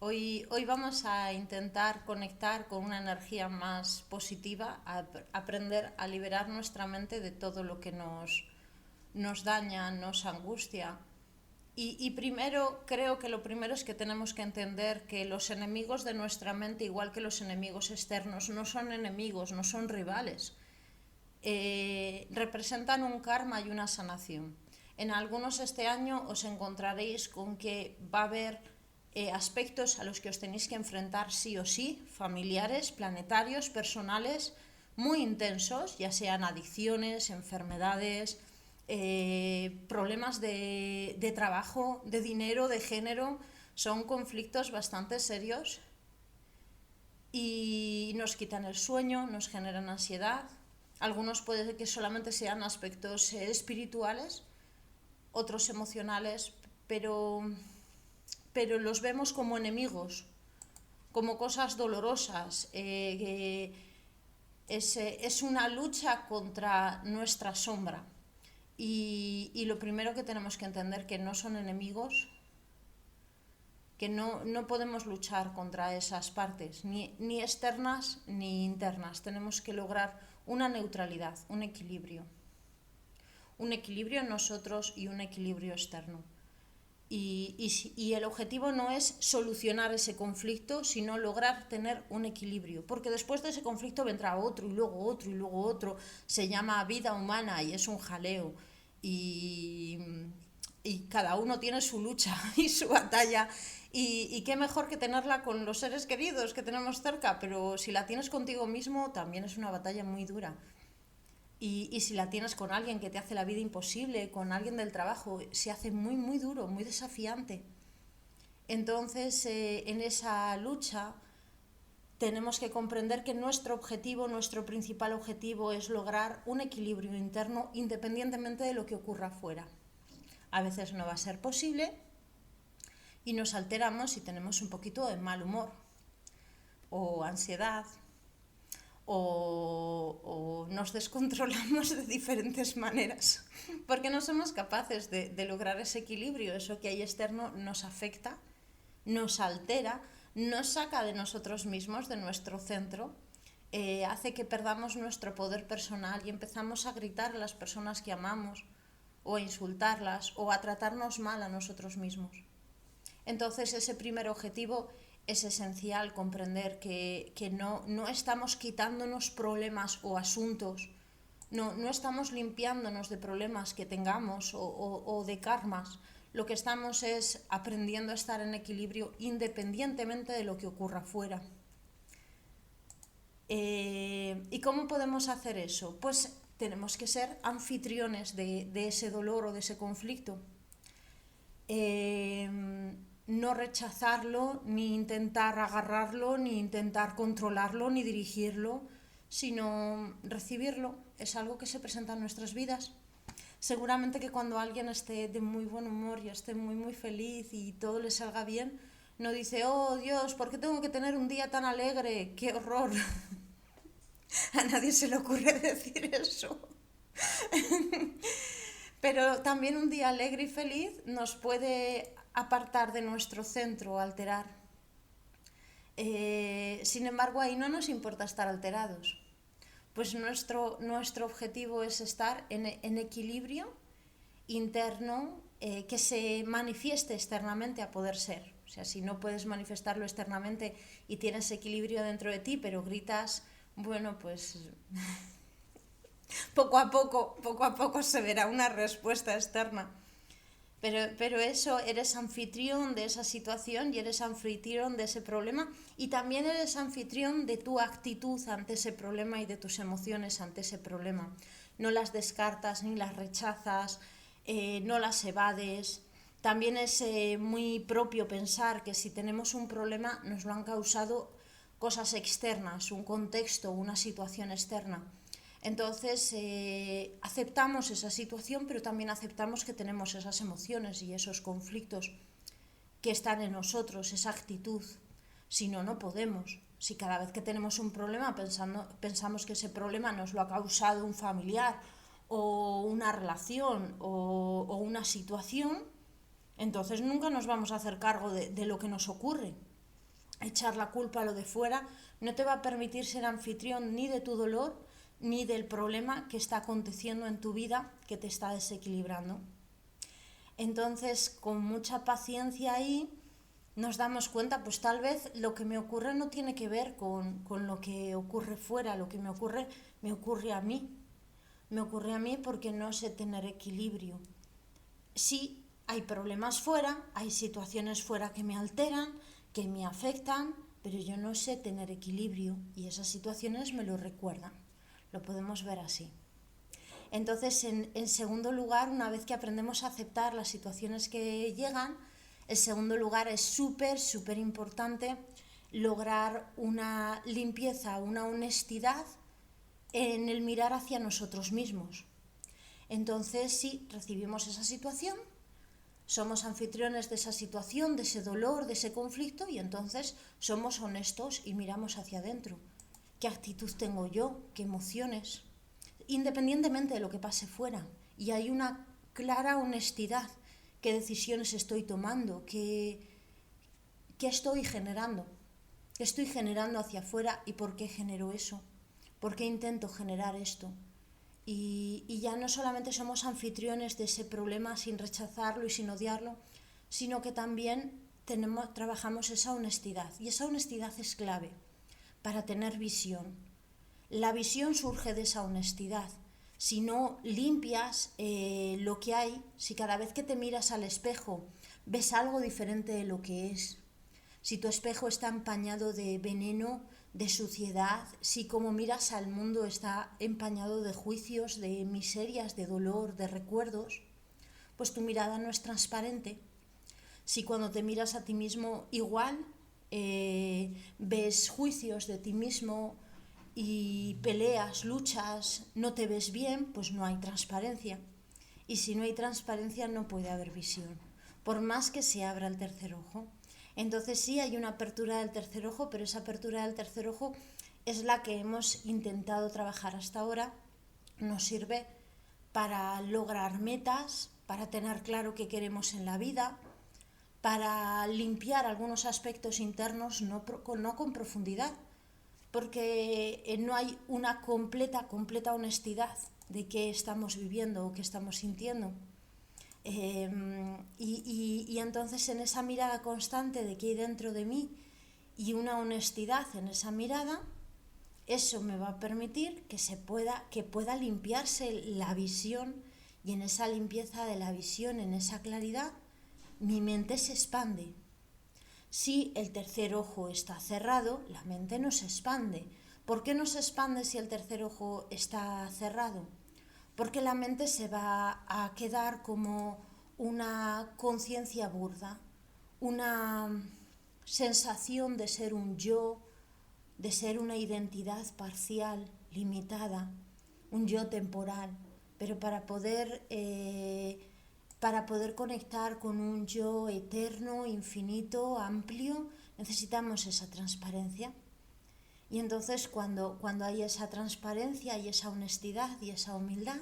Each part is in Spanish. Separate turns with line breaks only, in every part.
Hoy vamos a intentar conectar con una energía más positiva, aprender a liberar nuestra mente de todo lo que nos daña, nos angustia. Y primero, creo que lo primero es que tenemos que entender que los enemigos de nuestra mente, igual que los enemigos externos, no son enemigos, no son rivales. Representan un karma y una sanación. En algunos este año os encontraréis con que va a haber aspectos a los que os tenéis que enfrentar sí o sí, familiares, planetarios, personales, muy intensos, ya sean adicciones, enfermedades, problemas de trabajo, de dinero, de género. Son conflictos bastante serios y nos quitan el sueño, nos generan ansiedad. Algunos puede que solamente sean aspectos espirituales, otros emocionales, pero los vemos como enemigos, como cosas dolorosas. Es una lucha contra nuestra sombra. Y lo primero que tenemos que entender que no son enemigos, que no podemos luchar contra esas partes, ni externas ni internas. Tenemos que lograr una neutralidad, un equilibrio. Un equilibrio en nosotros y un equilibrio externo. Y el objetivo no es solucionar ese conflicto, sino lograr tener un equilibrio, porque después de ese conflicto vendrá otro y luego otro y luego otro. Se llama vida humana y es un jaleo. Y, y cada uno tiene su lucha y su batalla. Y qué mejor que tenerla con los seres queridos que tenemos cerca, pero si la tienes contigo mismo también es una batalla muy dura. Y si la tienes con alguien que te hace la vida imposible, con alguien del trabajo, se hace muy, muy duro, muy desafiante. Entonces, en esa lucha, tenemos que comprender que nuestro objetivo, nuestro principal objetivo es lograr un equilibrio interno independientemente de lo que ocurra afuera. A veces no va a ser posible y nos alteramos y tenemos un poquito de mal humor o ansiedad o nos descontrolamos de diferentes maneras porque no somos capaces de lograr ese equilibrio. Eso que hay externo nos afecta, nos altera, nos saca de nosotros mismos, de nuestro centro, hace que perdamos nuestro poder personal y empezamos a gritar a las personas que amamos o a insultarlas o a tratarnos mal a nosotros mismos. Entonces, ese primer objetivo es esencial, comprender que no estamos quitándonos problemas o asuntos, no estamos limpiándonos de problemas que tengamos o de karmas. Lo que estamos es aprendiendo a estar en equilibrio independientemente de lo que ocurra afuera. ¿Y cómo podemos hacer eso? Pues tenemos que ser anfitriones de ese dolor o de ese conflicto. No rechazarlo, ni intentar agarrarlo, ni intentar controlarlo, ni dirigirlo, sino recibirlo. Es algo que se presenta en nuestras vidas. Seguramente que cuando alguien esté de muy buen humor y esté muy muy feliz y todo le salga bien, no dice: oh Dios, ¿por qué tengo que tener un día tan alegre? ¡Qué horror! A nadie se le ocurre decir eso. Pero también un día alegre y feliz nos puede apartar de nuestro centro, alterar. Sin embargo, ahí no nos importa estar alterados. Pues nuestro objetivo es estar en equilibrio interno, que se manifieste externamente a poder ser. O sea, si no puedes manifestarlo externamente y tienes equilibrio dentro de ti, pero gritas, bueno, pues poco a poco se verá una respuesta externa. Pero eso, eres anfitrión de esa situación y eres anfitrión de ese problema, y también eres anfitrión de tu actitud ante ese problema y de tus emociones ante ese problema. No las descartas ni las rechazas, no las evades. También es muy propio pensar que si tenemos un problema nos lo han causado cosas externas, un contexto, una situación externa. Entonces, aceptamos esa situación, pero también aceptamos que tenemos esas emociones y esos conflictos que están en nosotros, esa actitud. Si no, no podemos. Si cada vez que tenemos un problema pensamos que ese problema nos lo ha causado un familiar o una relación o una situación, entonces nunca nos vamos a hacer cargo de lo que nos ocurre. echar la culpa a lo de fuera, no te va a permitir ser anfitrión ni de tu dolor, ni del problema que está aconteciendo en tu vida que te está desequilibrando. Entonces, con mucha paciencia ahí, nos damos cuenta, pues tal vez lo que me ocurre no tiene que ver con lo que ocurre fuera, lo que me ocurre a mí. Me ocurre a mí porque no sé tener equilibrio. Sí, hay problemas fuera, hay situaciones fuera que me alteran, que me afectan, pero yo no sé tener equilibrio y esas situaciones me lo recuerdan. Lo podemos ver así. Entonces, en segundo lugar, una vez que aprendemos a aceptar las situaciones que llegan, en segundo lugar es súper importante lograr una limpieza, una honestidad en el mirar hacia nosotros mismos. Entonces, sí, recibimos esa situación, somos anfitriones de esa situación, de ese dolor, de ese conflicto, y entonces somos honestos y miramos hacia adentro. ¿Qué actitud tengo yo? ¿Qué emociones? Independientemente de lo que pase fuera. Y hay una clara honestidad. ¿Qué decisiones estoy tomando? ¿Qué estoy generando? ¿Qué estoy generando hacia afuera y por qué genero eso? ¿Por qué intento generar esto? Y ya no solamente somos anfitriones de ese problema sin rechazarlo y sin odiarlo, sino que también trabajamos esa honestidad. Y esa honestidad es clave para tener visión. La visión surge de esa honestidad. Si no limpias lo que hay, si cada vez que te miras al espejo ves algo diferente de lo que es, si tu espejo está empañado de veneno, de suciedad, si como miras al mundo está empañado de juicios, de miserias, de dolor, de recuerdos, pues tu mirada no es transparente. Si cuando te miras a ti mismo igual ves juicios de ti mismo y peleas, luchas, no te ves bien, pues no hay transparencia. Y si no hay transparencia no puede haber visión, por más que se abra el tercer ojo. Entonces sí hay una apertura del tercer ojo, pero esa apertura del tercer ojo es la que hemos intentado trabajar hasta ahora. Nos sirve para lograr metas, para tener claro qué queremos en la vida, para limpiar algunos aspectos internos, no con profundidad, porque no hay una completa honestidad de qué estamos viviendo o qué estamos sintiendo. Y entonces en esa mirada constante de qué hay dentro de mí y una honestidad en esa mirada, eso me va a permitir que pueda limpiarse la visión, y en esa limpieza de la visión, en esa claridad, mi mente se expande. Si el tercer ojo está cerrado, la mente no se expande. ¿Por qué no se expande si el tercer ojo está cerrado? Porque la mente se va a quedar como una conciencia burda, una sensación de ser un yo, de ser una identidad parcial, limitada, un yo temporal. Pero para poder conectar con un yo eterno, infinito, amplio, necesitamos esa transparencia. Y entonces cuando hay esa transparencia y esa honestidad y esa humildad,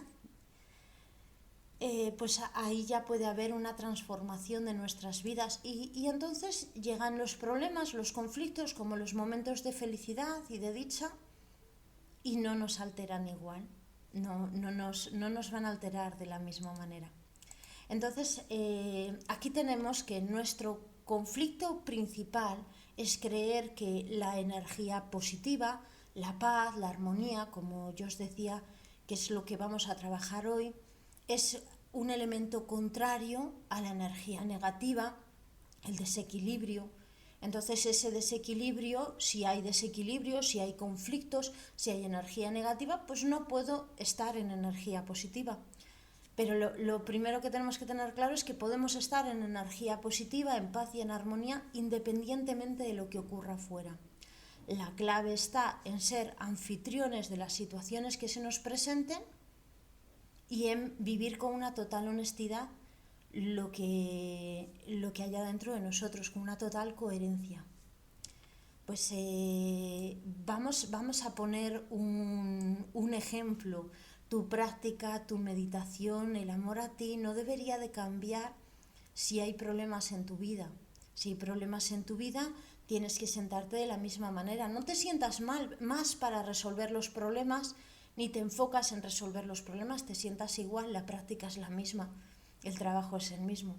pues ahí ya puede haber una transformación de nuestras vidas. Y entonces llegan los problemas, los conflictos, como los momentos de felicidad y de dicha, y no nos alteran igual, no nos van a alterar de la misma manera. Entonces, aquí tenemos que nuestro conflicto principal es creer que la energía positiva, la paz, la armonía, como yo os decía, que es lo que vamos a trabajar hoy, es un elemento contrario a la energía negativa, el desequilibrio. Entonces ese desequilibrio, si hay conflictos, si hay energía negativa, pues no puedo estar en energía positiva. Pero lo primero que tenemos que tener claro es que podemos estar en energía positiva, en paz y en armonía, independientemente de lo que ocurra afuera. La clave está en ser anfitriones de las situaciones que se nos presenten y en vivir con una total honestidad lo que haya dentro de nosotros, con una total coherencia. Pues vamos a poner un ejemplo. Tu práctica, tu meditación, el amor a ti no debería de cambiar si hay problemas en tu vida. Si hay problemas en tu vida, tienes que sentarte de la misma manera. No te sientas mal más para resolver los problemas, ni te enfocas en resolver los problemas, te sientas igual, la práctica es la misma, el trabajo es el mismo.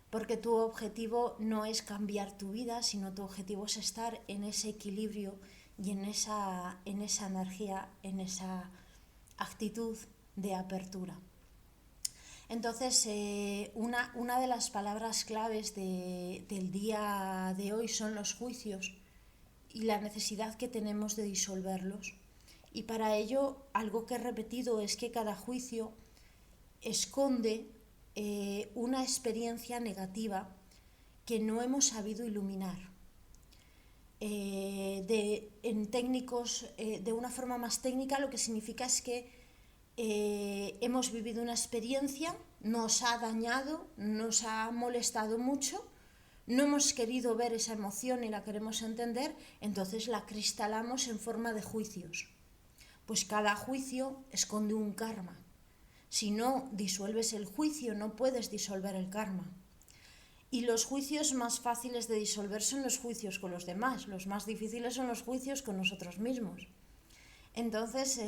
Porque tu objetivo no es cambiar tu vida, sino tu objetivo es estar en ese equilibrio y en esa energía, en esa actitud de apertura. Entonces, una de las palabras claves del día de hoy son los juicios y la necesidad que tenemos de disolverlos. Y para ello, algo que he repetido es que cada juicio esconde una experiencia negativa que no hemos sabido iluminar. En técnicos, de una forma más técnica, lo que significa es que hemos vivido una experiencia, nos ha dañado, nos ha molestado mucho, no hemos querido ver esa emoción y la queremos entender, entonces la cristalamos en forma de juicios. Pues cada juicio esconde un karma. Si no disuelves el juicio, no puedes disolver el karma. Y los juicios más fáciles de disolver son los juicios con los demás, los más difíciles son los juicios con nosotros mismos. Entonces,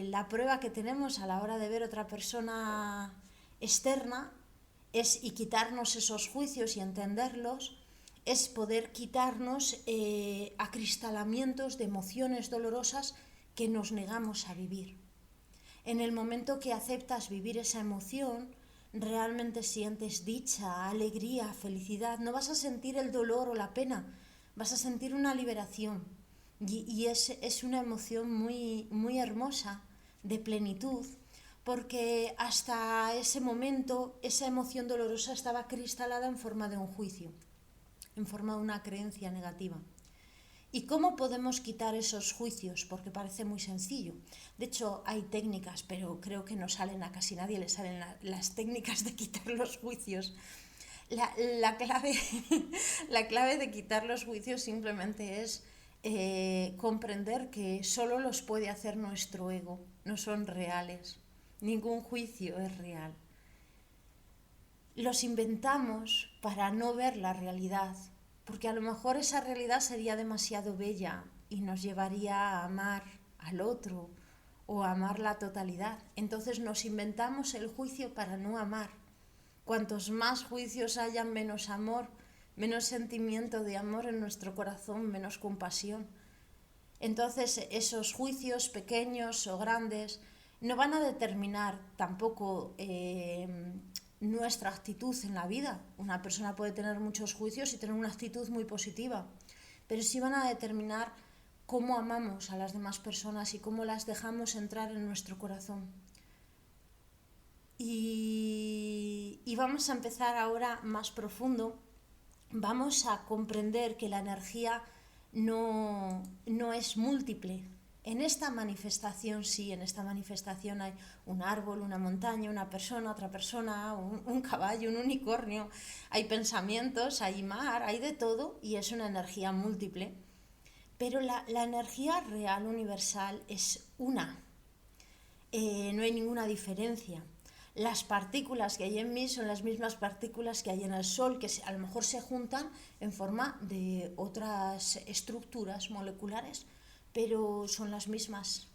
la prueba que tenemos a la hora de ver otra persona externa y quitarnos esos juicios y entenderlos, es poder quitarnos acristalamientos de emociones dolorosas que nos negamos a vivir. En el momento que aceptas vivir esa emoción, realmente sientes dicha, alegría, felicidad. No vas a sentir el dolor o la pena, vas a sentir una liberación. Y es una emoción muy, muy hermosa, de plenitud, porque hasta ese momento esa emoción dolorosa estaba cristalada en forma de un juicio, en forma de una creencia negativa. ¿Y cómo podemos quitar esos juicios? Porque parece muy sencillo. De hecho, hay técnicas, pero creo que no salen a casi nadie, le salen las técnicas de quitar los juicios. La clave de quitar los juicios simplemente es comprender que solo los puede hacer nuestro ego, no son reales. Ningún juicio es real. Los inventamos para no ver la realidad, porque a lo mejor esa realidad sería demasiado bella y nos llevaría a amar al otro o a amar la totalidad. Entonces nos inventamos el juicio para no amar. Cuantos más juicios haya, menos amor, menos sentimiento de amor en nuestro corazón, menos compasión. Entonces esos juicios pequeños o grandes no van a determinar tampoco nuestra actitud en la vida. Una persona puede tener muchos juicios y tener una actitud muy positiva, pero sí van a determinar cómo amamos a las demás personas y cómo las dejamos entrar en nuestro corazón. Y vamos a empezar ahora más profundo. Vamos a comprender que la energía no es múltiple. En esta manifestación sí, en esta manifestación hay un árbol, una montaña, una persona, otra persona, un caballo, un unicornio, hay pensamientos, hay mar, hay de todo y es una energía múltiple. Pero la energía real, universal, es una. No hay ninguna diferencia. Las partículas que hay en mí son las mismas partículas que hay en el Sol, que a lo mejor se juntan en forma de otras estructuras moleculares, pero son las mismas.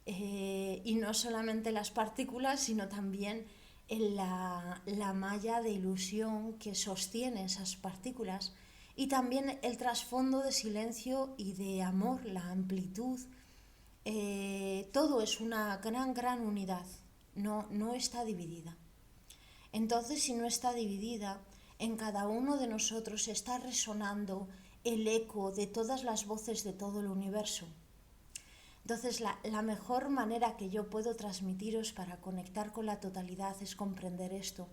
Y no solamente las partículas, sino también la malla de ilusión que sostiene esas partículas. Y también el trasfondo de silencio y de amor, la amplitud. Todo es una gran unidad. No está dividida. Entonces, si no está dividida, en cada uno de nosotros está resonando el eco de todas las voces de todo el universo. Entonces, la mejor manera que yo puedo transmitiros para conectar con la totalidad es comprender esto,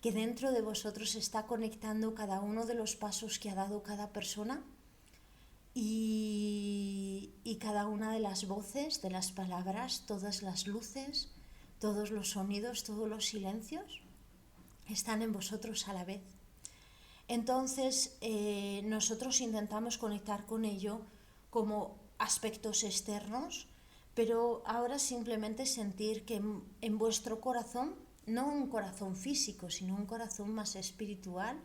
que dentro de vosotros está conectando cada uno de los pasos que ha dado cada persona y cada una de las voces, de las palabras, todas las luces, todos los sonidos, todos los silencios están en vosotros a la vez. Entonces, nosotros intentamos conectar con ello como aspectos externos, pero ahora simplemente sentir que en vuestro corazón, no un corazón físico, sino un corazón más espiritual,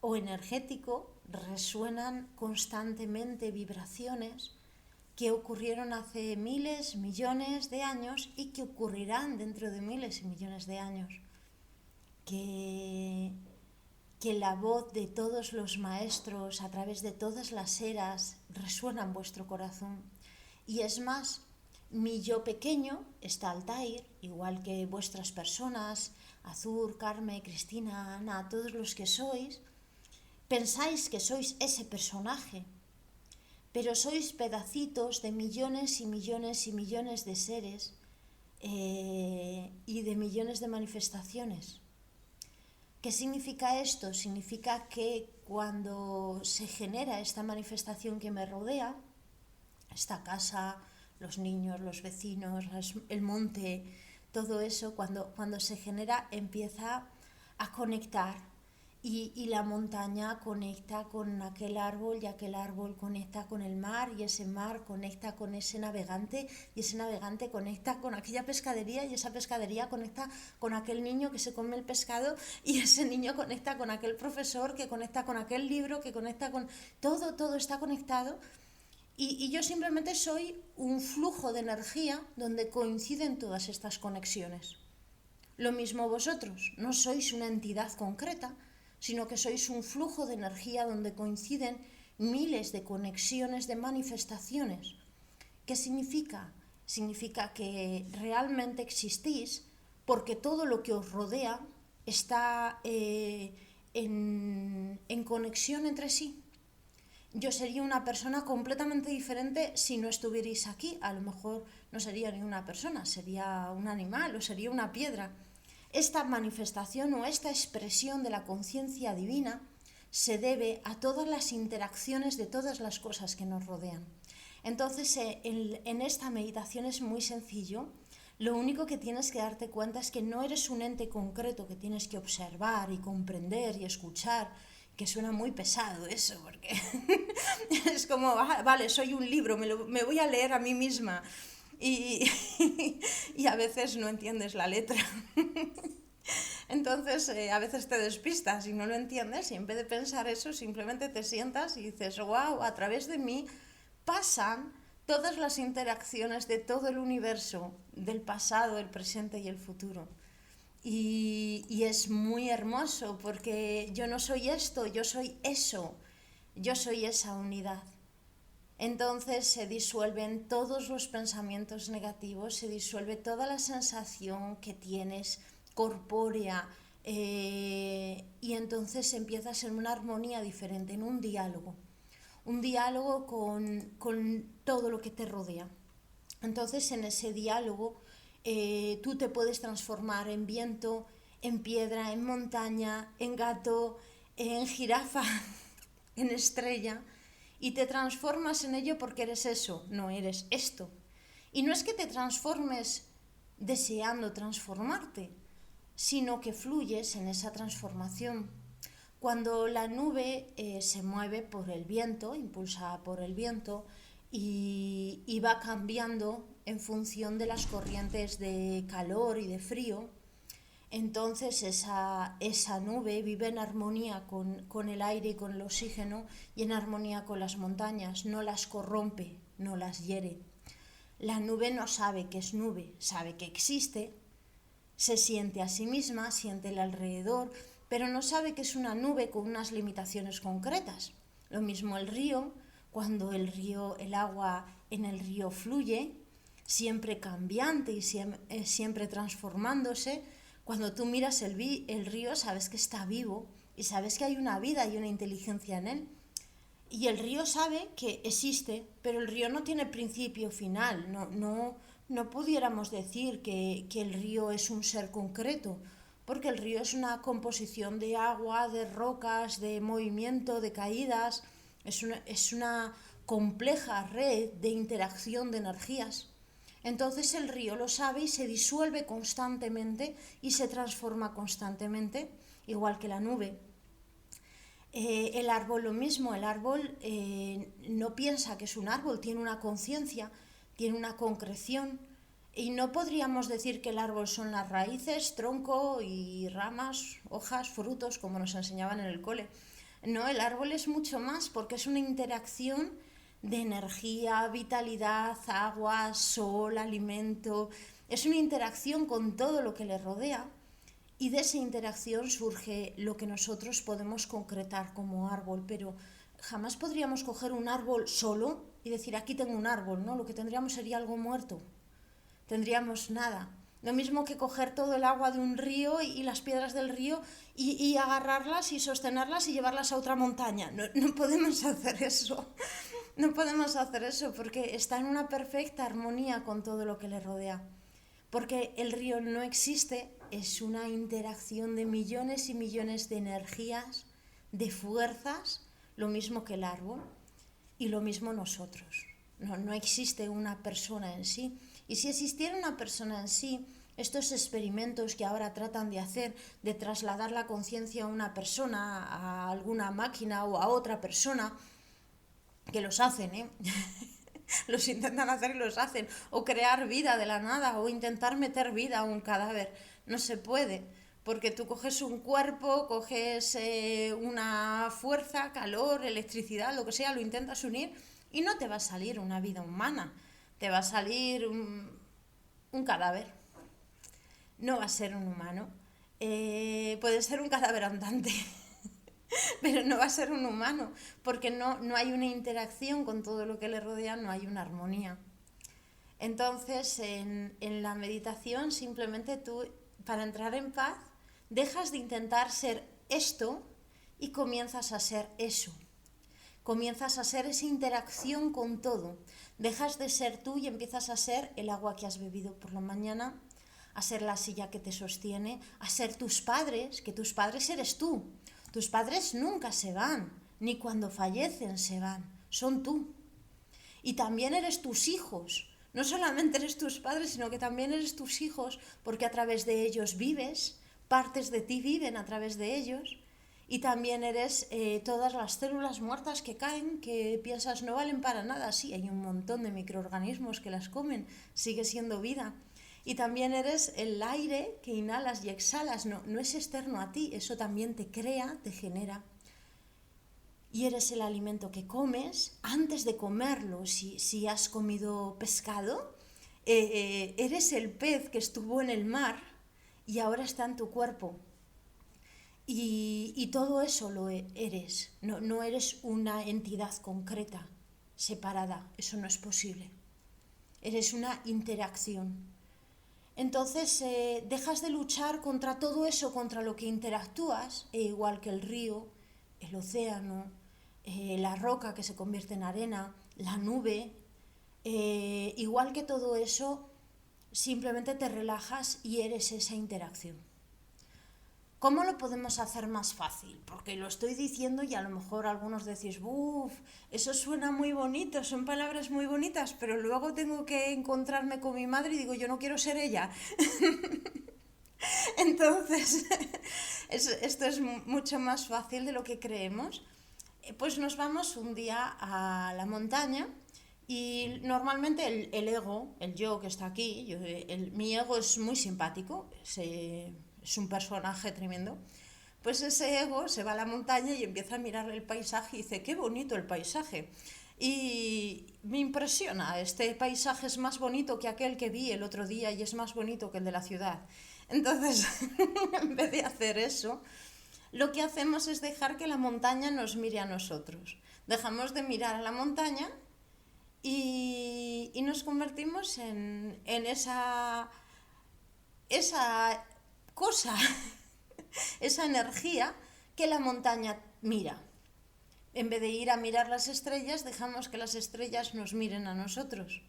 o energético resuenan constantemente vibraciones que ocurrieron hace miles, millones de años y que ocurrirán dentro de miles y millones de años. Que la voz de todos los maestros a través de todas las eras resuena en vuestro corazón. Y es más, mi yo pequeño está Altair, igual que vuestras personas, Azur, Carme, Cristina, Ana, todos los que sois, pensáis que sois ese personaje, pero sois pedacitos de millones y millones y millones de seres y de millones de manifestaciones. ¿Qué significa esto? Significa que cuando se genera esta manifestación que me rodea, esta casa, los niños, los vecinos, el monte, todo eso, cuando se genera empieza a conectar y la montaña conecta con aquel árbol y aquel árbol conecta con el mar y ese mar conecta con ese navegante y ese navegante conecta con aquella pescadería y esa pescadería conecta con aquel niño que se come el pescado y ese niño conecta con aquel profesor que conecta con aquel libro que conecta con... Todo está conectado y yo simplemente soy un flujo de energía donde coinciden todas estas conexiones. Lo mismo vosotros, no sois una entidad concreta, sino que sois un flujo de energía donde coinciden miles de conexiones de manifestaciones. ¿Qué significa? Significa que realmente existís porque todo lo que os rodea está en conexión entre sí. Yo sería una persona completamente diferente si no estuvierais aquí. A lo mejor no sería ni una persona, sería un animal o sería una piedra. Esta manifestación o esta expresión de la conciencia divina se debe a todas las interacciones de todas las cosas que nos rodean. Entonces, en esta meditación es muy sencillo. Lo único que tienes que darte cuenta es que no eres un ente concreto que tienes que observar y comprender y escuchar, que suena muy pesado eso, porque es como, vale, soy un libro, me voy a leer a mí misma. Y a veces no entiendes la letra. Entonces a veces te despistas y no lo entiendes y en vez de pensar eso simplemente te sientas y dices, wow, a través de mí pasan todas las interacciones de todo el universo, del pasado, el presente y el futuro. Y es muy hermoso porque yo no soy esto, yo soy eso, yo soy esa unidad. Entonces se disuelven todos los pensamientos negativos, se disuelve toda la sensación que tienes corpórea y entonces empieza a ser una armonía diferente, en un diálogo con todo lo que te rodea. Entonces en ese diálogo tú te puedes transformar en viento, en piedra, en montaña, en gato, en jirafa, en estrella, y te transformas en ello porque eres eso, no eres esto. Y no es que te transformes deseando transformarte, sino que fluyes en esa transformación. Cuando la nube se mueve por el viento, impulsada por el viento, y va cambiando en función de las corrientes de calor y de frío, entonces esa nube vive en armonía con el aire y con el oxígeno y en armonía con las montañas, no las corrompe, no las hiere. La nube no sabe que es nube, sabe que existe, se siente a sí misma, siente el alrededor, pero no sabe que es una nube con unas limitaciones concretas. Lo mismo el río, cuando el agua en el río fluye, siempre cambiante y siempre transformándose. Cuando tú miras el río sabes que está vivo y sabes que hay una vida y una inteligencia en él. Y el río sabe que existe, pero el río no tiene principio final. No pudiéramos decir que el río es un ser concreto, porque el río es una composición de agua, de rocas, de movimiento, de caídas. Es una compleja red de interacción de energías. Entonces el río lo sabe y se disuelve constantemente y se transforma constantemente, igual que la nube. El árbol lo mismo, el árbol no piensa que es un árbol, tiene una conciencia, tiene una concreción y no podríamos decir que el árbol son las raíces, tronco y ramas, hojas, frutos, como nos enseñaban en el cole. No, el árbol es mucho más porque es una interacción de energía, vitalidad, agua, sol, alimento. Es una interacción con todo lo que le rodea y de esa interacción surge lo que nosotros podemos concretar como árbol, pero jamás podríamos coger un árbol solo y decir aquí tengo un árbol, ¿no? Lo que tendríamos sería algo muerto, tendríamos nada. Lo mismo que coger todo el agua de un río y las piedras del río y agarrarlas y sostenerlas y llevarlas a otra montaña. No, no podemos hacer eso. No podemos hacer eso porque está en una perfecta armonía con todo lo que le rodea. Porque el río no existe, es una interacción de millones y millones de energías, de fuerzas, lo mismo que el árbol y lo mismo nosotros. No existe una persona en sí. Y si existiera una persona en sí, estos experimentos que ahora tratan de hacer, de trasladar la conciencia a una persona, a alguna máquina o a otra persona, que los hacen, ¿eh? Los intentan hacer y los hacen, o crear vida de la nada, o intentar meter vida a un cadáver. No se puede, porque tú coges un cuerpo, coges una fuerza, calor, electricidad, lo que sea, lo intentas unir y no te va a salir una vida humana, te va a salir un cadáver, no va a ser un humano. Puede ser un cadáver andante. Pero no va a ser un humano, porque no hay una interacción con todo lo que le rodea, no hay una armonía. Entonces, en la meditación, simplemente tú, para entrar en paz, dejas de intentar ser esto y comienzas a ser eso. Comienzas a ser esa interacción con todo. Dejas de ser tú y empiezas a ser el agua que has bebido por la mañana, a ser la silla que te sostiene, a ser tus padres, que tus padres eres tú. Tus padres nunca se van, ni cuando fallecen se van, son tú. Y también eres tus hijos. No solamente eres tus padres, sino que también eres tus hijos, porque a través de ellos vives, partes de ti viven a través de ellos. Y también eres todas las células muertas que caen, que piensas no valen para nada. Sí, hay un montón de microorganismos que las comen, sigue siendo vida. Y también eres el aire que inhalas y exhalas, no es externo a ti, eso también te crea, te genera. Y eres el alimento que comes, antes de comerlo, si has comido pescado, eres el pez que estuvo en el mar y ahora está en tu cuerpo. Y todo eso lo eres, no eres una entidad concreta, separada, eso no es posible. Eres una interacción. Entonces dejas de luchar contra todo eso, contra lo que interactúas, igual que el río, el océano, la roca que se convierte en arena, la nube, igual que todo eso, simplemente te relajas y eres esa interacción. ¿Cómo lo podemos hacer más fácil? Porque lo estoy diciendo y a lo mejor algunos decís, uff, eso suena muy bonito, son palabras muy bonitas, pero luego tengo que encontrarme con mi madre y digo, yo no quiero ser ella. Entonces, esto es mucho más fácil de lo que creemos. Pues nos vamos un día a la montaña y normalmente el ego, el yo que está aquí, mi ego es muy simpático, es un personaje tremendo, pues ese ego se va a la montaña y empieza a mirar el paisaje y dice, qué bonito el paisaje. Y me impresiona, este paisaje es más bonito que aquel que vi el otro día y es más bonito que el de la ciudad. Entonces, en vez de hacer eso, lo que hacemos es dejar que la montaña nos mire a nosotros. Dejamos de mirar a la montaña y nos convertimos en esa cosa, esa energía que la montaña mira. En vez de ir a mirar las estrellas, dejamos que las estrellas nos miren a nosotros.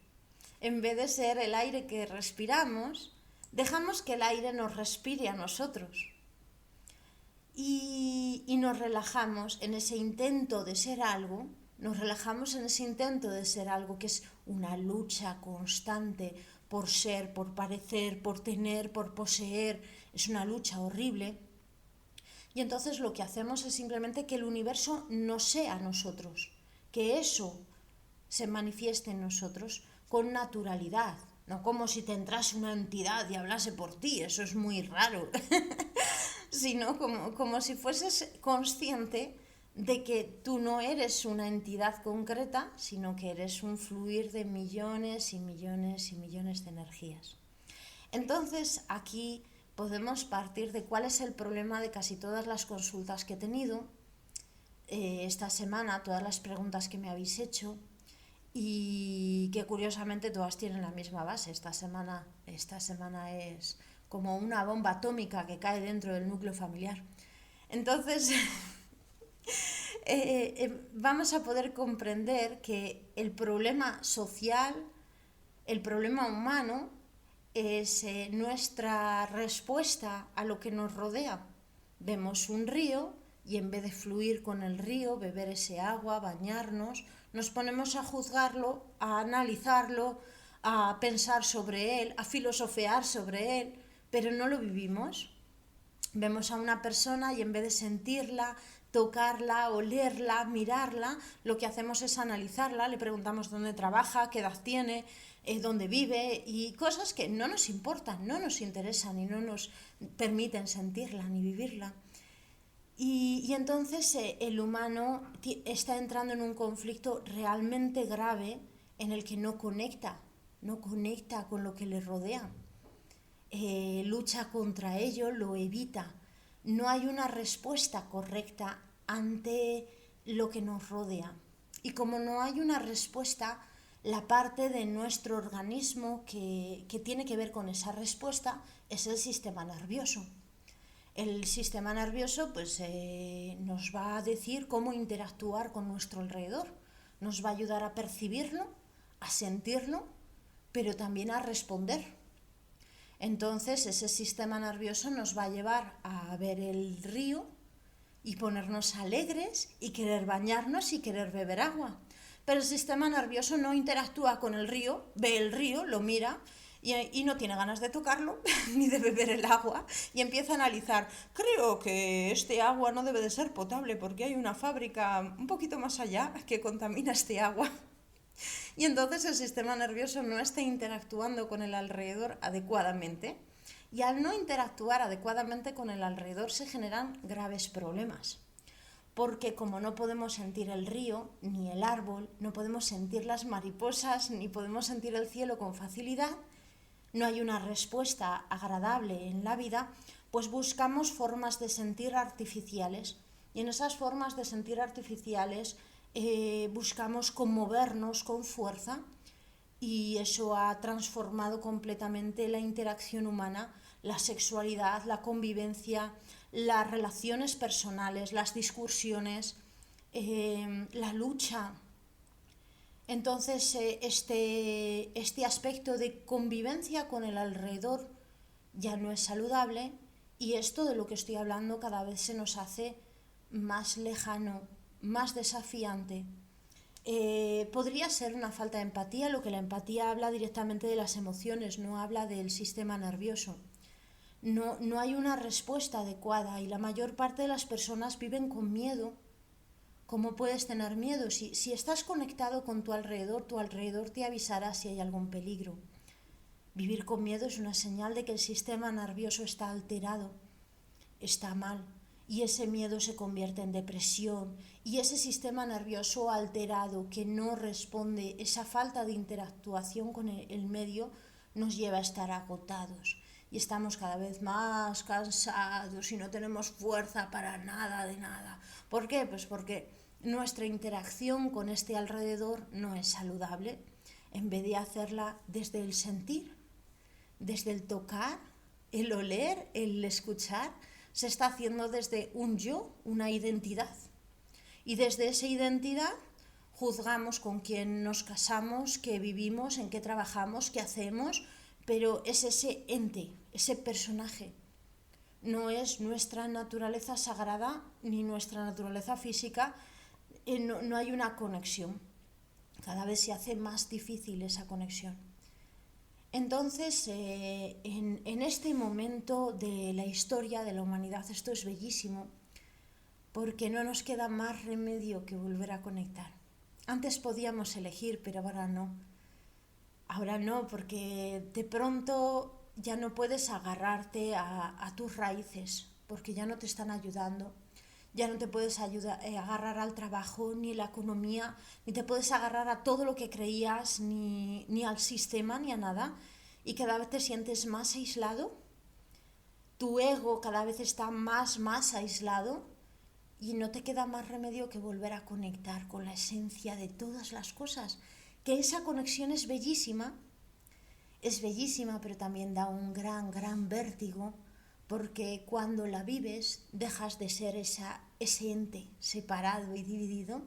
En vez de ser el aire que respiramos, dejamos que el aire nos respire a nosotros. Y nos relajamos en ese intento de ser algo, nos relajamos en ese intento de ser algo que es una lucha constante por ser, por parecer, por tener, por poseer, es una lucha horrible. Y entonces lo que hacemos es simplemente que el universo no sea nosotros, que eso se manifieste en nosotros con naturalidad, no como si te entrase una entidad y hablase por ti, eso es muy raro, sino como si fueses consciente de que tú no eres una entidad concreta, sino que eres un fluir de millones y millones y millones de energías. Entonces, aquí podemos partir de cuál es el problema de casi todas las consultas que he tenido esta semana, todas las preguntas que me habéis hecho, y que curiosamente todas tienen la misma base. Esta semana es como una bomba atómica que cae dentro del núcleo familiar. Entonces, vamos a poder comprender que el problema social, el problema humano, es nuestra respuesta a lo que nos rodea. Vemos un río y en vez de fluir con el río, beber ese agua, bañarnos, nos ponemos a juzgarlo, a analizarlo, a pensar sobre él, a filosofear sobre él, pero no lo vivimos. Vemos a una persona y en vez de sentirla, tocarla, olerla, mirarla, lo que hacemos es analizarla, le preguntamos dónde trabaja, qué edad tiene, dónde vive y cosas que no nos importan, no nos interesan y no nos permiten sentirla ni vivirla. Y entonces el humano está entrando en un conflicto realmente grave en el que no conecta con lo que le rodea. Lucha contra ello, lo evita. No hay una respuesta correcta ante lo que nos rodea. Y como no hay una respuesta, la parte de nuestro organismo que tiene que ver con esa respuesta es el sistema nervioso. El sistema nervioso nos va a decir cómo interactuar con nuestro alrededor. Nos va a ayudar a percibirlo, a sentirlo, pero también a responder. Entonces ese sistema nervioso nos va a llevar a ver el río y ponernos alegres y querer bañarnos y querer beber agua. Pero el sistema nervioso no interactúa con el río, ve el río, lo mira y no tiene ganas de tocarlo ni de beber el agua y empieza a analizar, creo que este agua no debe de ser potable porque hay una fábrica un poquito más allá que contamina este agua. Y entonces el sistema nervioso no está interactuando con el alrededor adecuadamente. Y al no interactuar adecuadamente con el alrededor se generan graves problemas. Porque como no podemos sentir el río ni el árbol, no podemos sentir las mariposas ni podemos sentir el cielo con facilidad, no hay una respuesta agradable en la vida, pues buscamos formas de sentir artificiales. Y en esas formas de sentir artificiales buscamos conmovernos con fuerza y eso ha transformado completamente la interacción humana, la sexualidad, la convivencia, las relaciones personales, las discusiones, la lucha. Entonces este aspecto de convivencia con el alrededor ya no es saludable y esto de lo que estoy hablando cada vez se nos hace más lejano, más desafiante. Podría ser una falta de empatía, lo que la empatía habla directamente de las emociones, no habla del sistema nervioso. No hay una respuesta adecuada y la mayor parte de las personas viven con miedo. ¿Cómo puedes tener miedo? Si estás conectado con tu alrededor te avisará si hay algún peligro. Vivir con miedo es una señal de que el sistema nervioso está alterado, está mal. Y ese miedo se convierte en depresión y ese sistema nervioso alterado que no responde, esa falta de interactuación con el medio nos lleva a estar agotados y estamos cada vez más cansados y no tenemos fuerza para nada de nada. ¿Por qué? Pues porque nuestra interacción con este alrededor no es saludable. En vez de hacerla desde el sentir, desde el tocar, el oler, el escuchar, se está haciendo desde un yo, una identidad. Y desde esa identidad juzgamos con quién nos casamos, qué vivimos, en qué trabajamos, qué hacemos, pero es ese ente, ese personaje. No es nuestra naturaleza sagrada ni nuestra naturaleza física, no hay una conexión. Cada vez se hace más difícil esa conexión. Entonces, en este momento de la historia de la humanidad, esto es bellísimo, porque no nos queda más remedio que volver a conectar. Antes podíamos elegir, pero ahora no. Ahora no, porque de pronto ya no puedes agarrarte a tus raíces, porque ya no te están ayudando. ya no te puedes agarrar al trabajo, ni la economía, ni te puedes agarrar a todo lo que creías, ni al sistema, ni a nada, y cada vez te sientes más aislado, tu ego cada vez está más aislado, y no te queda más remedio que volver a conectar con la esencia de todas las cosas, que esa conexión es bellísima, pero también da un gran vértigo, porque cuando la vives dejas de ser ese ente separado y dividido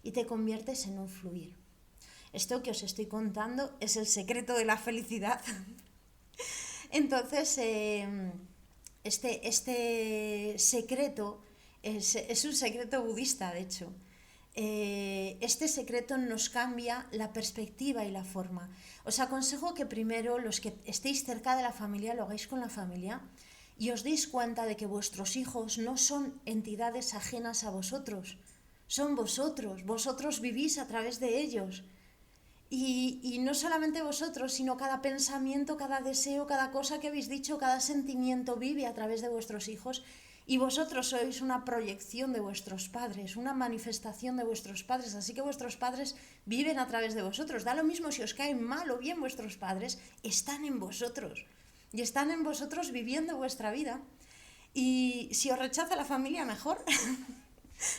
y te conviertes en un fluir. Esto que os estoy contando es el secreto de la felicidad. Entonces, este secreto es un secreto budista, de hecho. Este secreto nos cambia la perspectiva y la forma. Os aconsejo que primero, los que estéis cerca de la familia, lo hagáis con la familia y os deis cuenta de que vuestros hijos no son entidades ajenas a vosotros, son vosotros vivís a través de ellos. Y no solamente vosotros, sino cada pensamiento, cada deseo, cada cosa que habéis dicho, cada sentimiento vive a través de vuestros hijos. Y vosotros sois una proyección de vuestros padres, una manifestación de vuestros padres. Así que vuestros padres viven a través de vosotros. Da lo mismo si os caen mal o bien vuestros padres, están en vosotros. Y están en vosotros viviendo vuestra vida. Y si os rechaza la familia, mejor.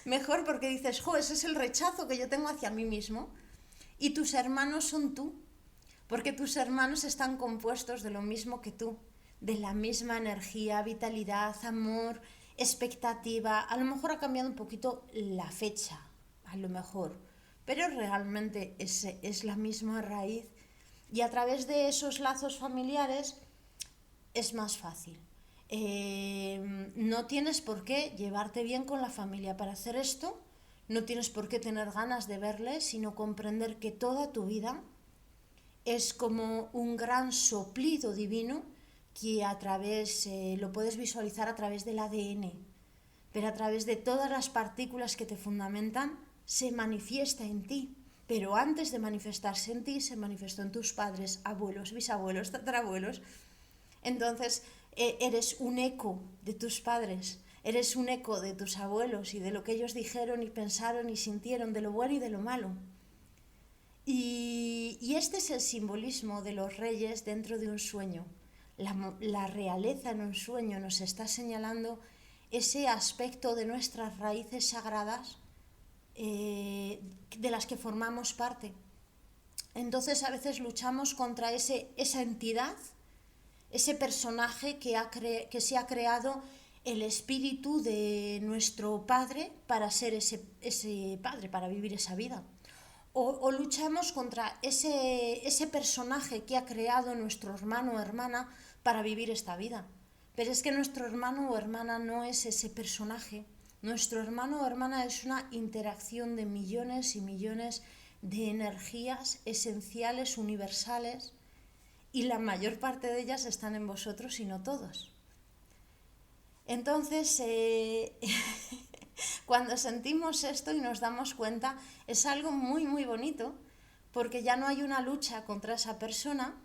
Mejor porque dices, ese es el rechazo que yo tengo hacia mí mismo. Y tus hermanos son tú, porque tus hermanos están compuestos de lo mismo que tú, de la misma energía, vitalidad, amor, expectativa. A lo mejor ha cambiado un poquito la fecha, a lo mejor, pero realmente es la misma raíz y a través de esos lazos familiares es más fácil. No tienes por qué llevarte bien con la familia para hacer esto. No tienes por qué tener ganas de verles, sino comprender que toda tu vida es como un gran soplido divino que lo puedes visualizar a través del ADN, pero a través de todas las partículas que te fundamentan se manifiesta en ti. Pero antes de manifestarse en ti, se manifestó en tus padres, abuelos, bisabuelos, tatarabuelos. Entonces, eres un eco de tus padres. Eres un eco de tus abuelos y de lo que ellos dijeron y pensaron y sintieron, de lo bueno y de lo malo. Y este es el simbolismo de los reyes dentro de un sueño. La realeza en un sueño nos está señalando ese aspecto de nuestras raíces sagradas de las que formamos parte. Entonces a veces luchamos contra esa entidad, ese personaje que se ha creado el espíritu de nuestro padre para ser ese padre, para vivir esa vida. O luchamos contra ese personaje que ha creado nuestro hermano o hermana para vivir esta vida. Pero es que nuestro hermano o hermana no es ese personaje. Nuestro hermano o hermana es una interacción de millones y millones de energías esenciales, universales, y la mayor parte de ellas están en vosotros y no todos. Entonces, cuando sentimos esto y nos damos cuenta, es algo muy bonito, porque ya no hay una lucha contra esa persona,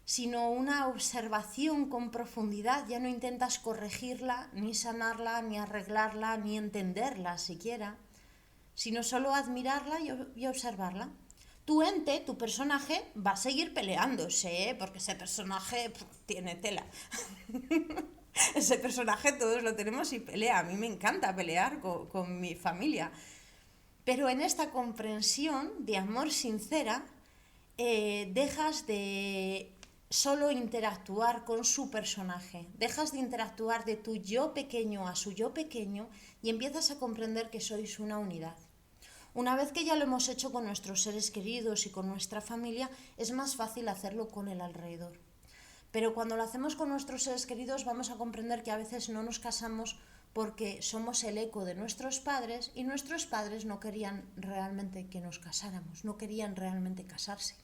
sino una observación con profundidad. Ya no intentas corregirla, ni sanarla, ni arreglarla, ni entenderla siquiera, sino solo admirarla y observarla. Tu ente, tu personaje, va a seguir peleándose, porque ese personaje tiene tela. Ese personaje todos lo tenemos y pelea. A mí me encanta pelear con mi familia. Pero en esta comprensión de amor sincera, dejas de solo interactuar con su personaje, dejas de interactuar de tu yo pequeño a su yo pequeño y empiezas a comprender que sois una unidad. Una vez que ya lo hemos hecho con nuestros seres queridos y con nuestra familia, es más fácil hacerlo con el alrededor. Pero cuando lo hacemos con nuestros seres queridos vamos a comprender que a veces no nos casamos porque somos el eco de nuestros padres y nuestros padres no querían realmente que nos casáramos, no querían realmente casarse.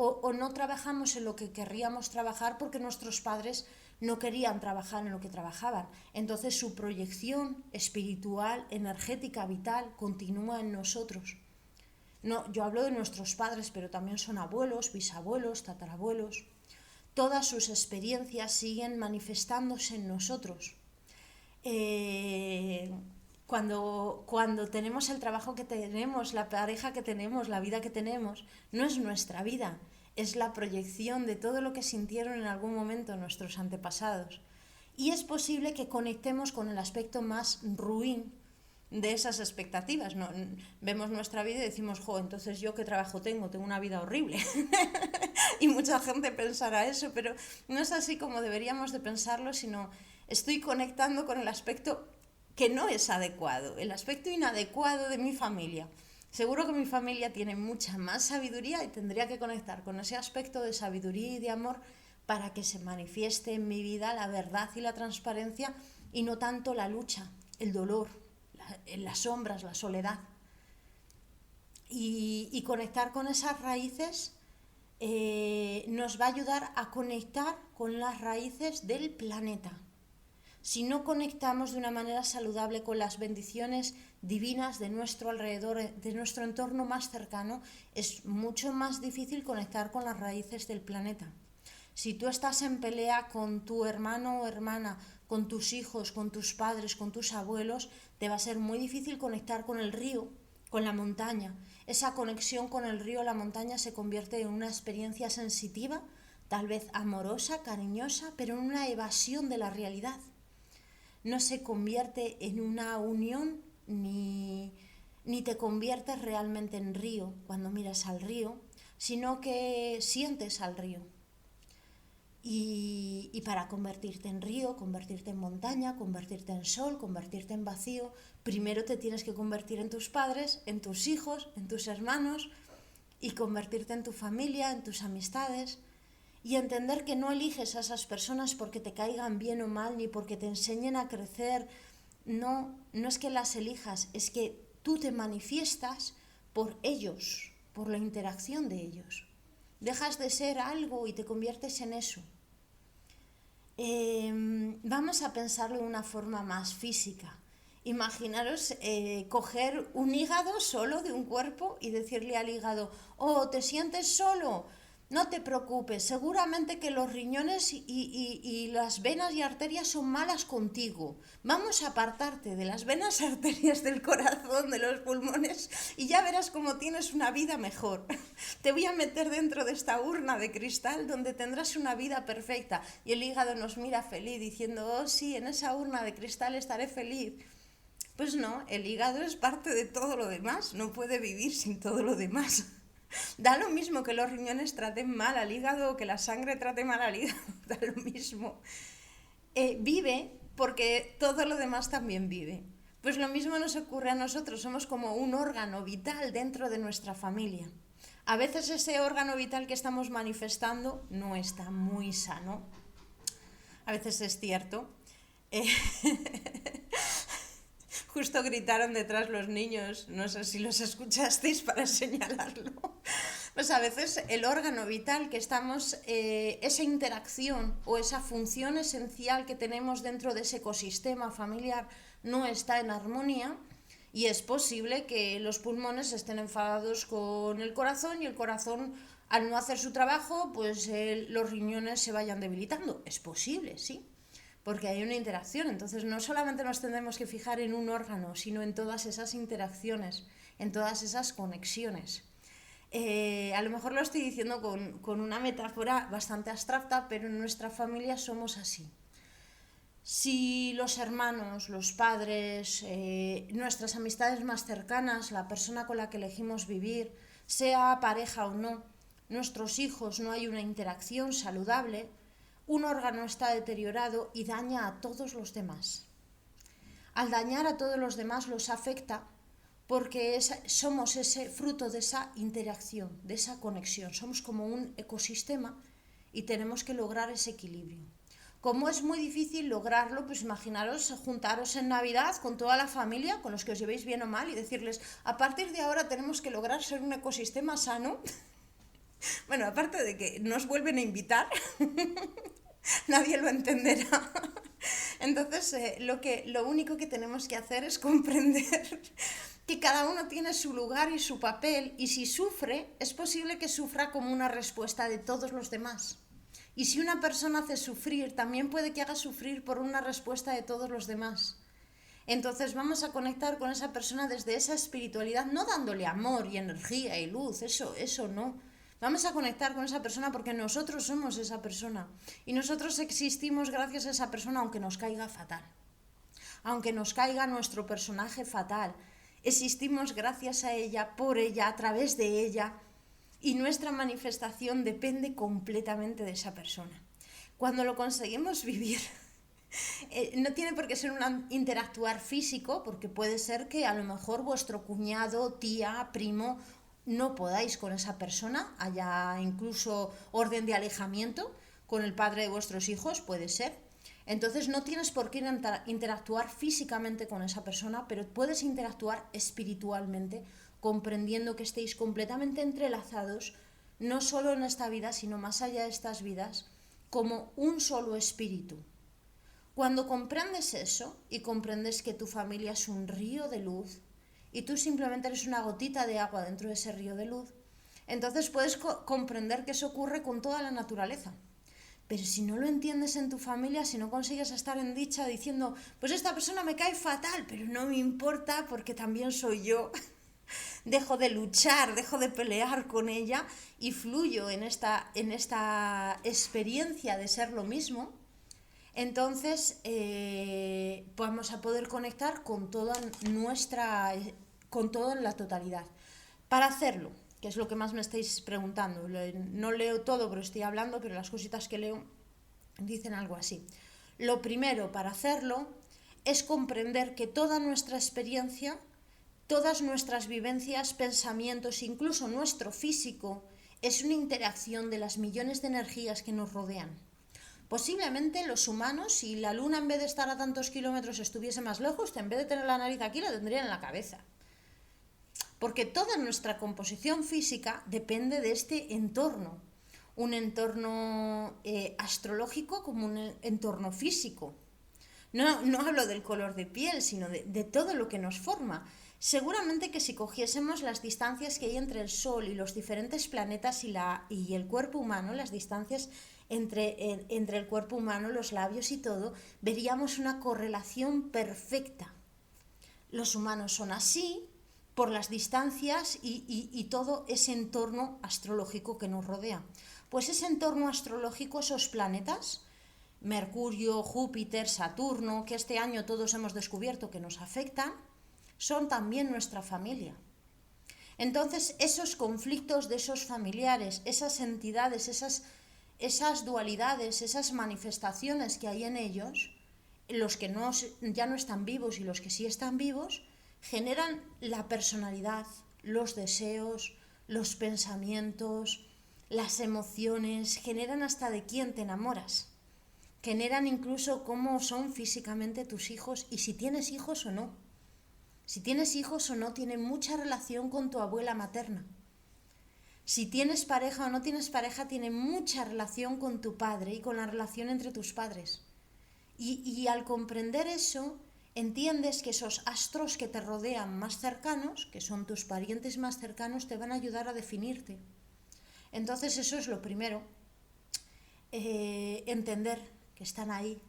O no trabajamos en lo que querríamos trabajar porque nuestros padres no querían trabajar en lo que trabajaban. Entonces su proyección espiritual, energética, vital, continúa en nosotros. No, yo hablo de nuestros padres, pero también son abuelos, bisabuelos, tatarabuelos. Todas sus experiencias siguen manifestándose en nosotros. cuando tenemos el trabajo que tenemos, la pareja que tenemos, la vida que tenemos, no es nuestra vida, es la proyección de todo lo que sintieron en algún momento nuestros antepasados. Y es posible que conectemos con el aspecto más ruin de esas expectativas, ¿no? Vemos nuestra vida y decimos, jo, entonces yo qué trabajo tengo una vida horrible. Y mucha gente pensará eso, pero no es así como deberíamos de pensarlo, sino estoy conectando con el aspecto que no es adecuado, el aspecto inadecuado de mi familia. Seguro que mi familia tiene mucha más sabiduría y tendría que conectar con ese aspecto de sabiduría y de amor para que se manifieste en mi vida la verdad y la transparencia y no tanto la lucha, el dolor, las sombras, la soledad. Y conectar con esas raíces nos va a ayudar a conectar con las raíces del planeta. Si no conectamos de una manera saludable con las bendiciones divinas de nuestro alrededor, de nuestro entorno más cercano, es mucho más difícil conectar con las raíces del planeta. Si tú estás en pelea con tu hermano o hermana, con tus hijos, con tus padres, con tus abuelos, te va a ser muy difícil conectar con el río, con la montaña. Esa conexión con el río o la montaña se convierte en una experiencia sensitiva, tal vez amorosa, cariñosa, pero en una evasión de la realidad. No se convierte en una unión ni te conviertes realmente en río cuando miras al río, sino que sientes al río. Y para convertirte en río, convertirte en montaña, convertirte en sol, convertirte en vacío, primero te tienes que convertir en tus padres, en tus hijos, en tus hermanos y convertirte en tu familia, en tus amistades y entender que no eliges a esas personas porque te caigan bien o mal ni porque te enseñen a crecer. No es que las elijas, es que tú te manifiestas por ellos, por la interacción de ellos. Dejas de ser algo y te conviertes en eso. Vamos a pensarlo de una forma más física. Imaginaros coger un hígado solo de un cuerpo y decirle al hígado, oh, ¿te sientes solo? No te preocupes, seguramente que los riñones y las venas y arterias son malas contigo. Vamos a apartarte de las venas, arterias del corazón, de los pulmones y ya verás cómo tienes una vida mejor. Te voy a meter dentro de esta urna de cristal donde tendrás una vida perfecta. Y el hígado nos mira feliz diciendo, oh sí, en esa urna de cristal estaré feliz. Pues no, el hígado es parte de todo lo demás, no puede vivir sin todo lo demás. Da lo mismo que los riñones traten mal al hígado o que la sangre trate mal al hígado, da lo mismo. Vive porque todo lo demás también vive. Pues lo mismo nos ocurre a nosotros, somos como un órgano vital dentro de nuestra familia. A veces ese órgano vital que estamos manifestando no está muy sano. A veces es cierto. Justo gritaron detrás los niños, no sé si los escuchasteis para señalarlo. Pues a veces el órgano vital que estamos, esa interacción o esa función esencial que tenemos dentro de ese ecosistema familiar no está en armonía y es posible que los pulmones estén enfadados con el corazón y el corazón, al no hacer su trabajo, pues los riñones se vayan debilitando. Es posible, sí. Porque hay una interacción, entonces no solamente nos tendremos que fijar en un órgano, sino en todas esas interacciones, en todas esas conexiones. A lo mejor lo estoy diciendo con una metáfora bastante abstracta, pero en nuestra familia somos así. Si los hermanos, los padres, nuestras amistades más cercanas, la persona con la que elegimos vivir, sea pareja o no, nuestros hijos, no hay una interacción saludable, un órgano está deteriorado y daña a todos los demás. Al dañar a todos los demás los afecta porque somos ese fruto de esa interacción, de esa conexión. Somos como un ecosistema y tenemos que lograr ese equilibrio. Como es muy difícil lograrlo, pues imaginaros juntaros en Navidad con toda la familia, con los que os llevéis bien o mal, y decirles, a partir de ahora tenemos que lograr ser un ecosistema sano. Bueno, aparte de que nos vuelven a invitar, nadie lo entenderá. Entonces, lo único que tenemos que hacer es comprender que cada uno tiene su lugar y su papel, y si sufre, es posible que sufra como una respuesta de todos los demás. Y si una persona hace sufrir, también puede que haga sufrir por una respuesta de todos los demás. Entonces vamos a conectar con esa persona desde esa espiritualidad, no dándole amor y energía y luz, eso no. Vamos a conectar con esa persona porque nosotros somos esa persona y nosotros existimos gracias a esa persona aunque nos caiga fatal. Aunque nos caiga nuestro personaje fatal, existimos gracias a ella, por ella, a través de ella, y nuestra manifestación depende completamente de esa persona. Cuando lo conseguimos vivir, no tiene por qué ser un interactuar físico, porque puede ser que a lo mejor vuestro cuñado, tía, primo, no podáis con esa persona, haya incluso orden de alejamiento con el padre de vuestros hijos, puede ser. Entonces no tienes por qué interactuar físicamente con esa persona, pero puedes interactuar espiritualmente, comprendiendo que estéis completamente entrelazados, no solo en esta vida, sino más allá de estas vidas, como un solo espíritu. Cuando comprendes eso y comprendes que tu familia es un río de luz y tú simplemente eres una gotita de agua dentro de ese río de luz, entonces puedes comprender que eso ocurre con toda la naturaleza. Pero si no lo entiendes en tu familia, si no consigues estar en dicha diciendo, pues esta persona me cae fatal, pero no me importa porque también soy yo, dejo de luchar, dejo de pelear con ella y fluyo en esta experiencia de ser lo mismo, entonces vamos a poder conectar con toda con todo en la totalidad. Para hacerlo, que es lo que más me estáis preguntando, no leo todo, pero estoy hablando, pero las cositas que leo dicen algo así. Lo primero para hacerlo es comprender que toda nuestra experiencia, todas nuestras vivencias, pensamientos, incluso nuestro físico, es una interacción de las millones de energías que nos rodean. Posiblemente los humanos, si la luna en vez de estar a tantos kilómetros estuviese más lejos, en vez de tener la nariz aquí, la tendrían en la cabeza. Porque toda nuestra composición física depende de este entorno. Un entorno astrológico como un entorno físico. No hablo del color de piel, sino de todo lo que nos forma. Seguramente que si cogiésemos las distancias que hay entre el Sol y los diferentes planetas y el cuerpo humano, las distancias entre el cuerpo humano, los labios y todo, veríamos una correlación perfecta. Los humanos son así por las distancias y todo ese entorno astrológico que nos rodea. Pues ese entorno astrológico, esos planetas, Mercurio, Júpiter, Saturno, que este año todos hemos descubierto que nos afectan, son también nuestra familia. Entonces, esos conflictos de esos familiares, esas entidades, esas dualidades, esas manifestaciones que hay en ellos, los que ya no están vivos y los que sí están vivos, generan la personalidad, los deseos, los pensamientos, las emociones, generan hasta de quién te enamoras. Generan incluso cómo son físicamente tus hijos y si tienes hijos o no. Si tienes hijos o no, tiene mucha relación con tu abuela materna. Si tienes pareja o no tienes pareja, tiene mucha relación con tu padre y con la relación entre tus padres. Y al comprender eso, entiendes que esos astros que te rodean más cercanos, que son tus parientes más cercanos, te van a ayudar a definirte. Entonces eso es lo primero. Entender que están ahí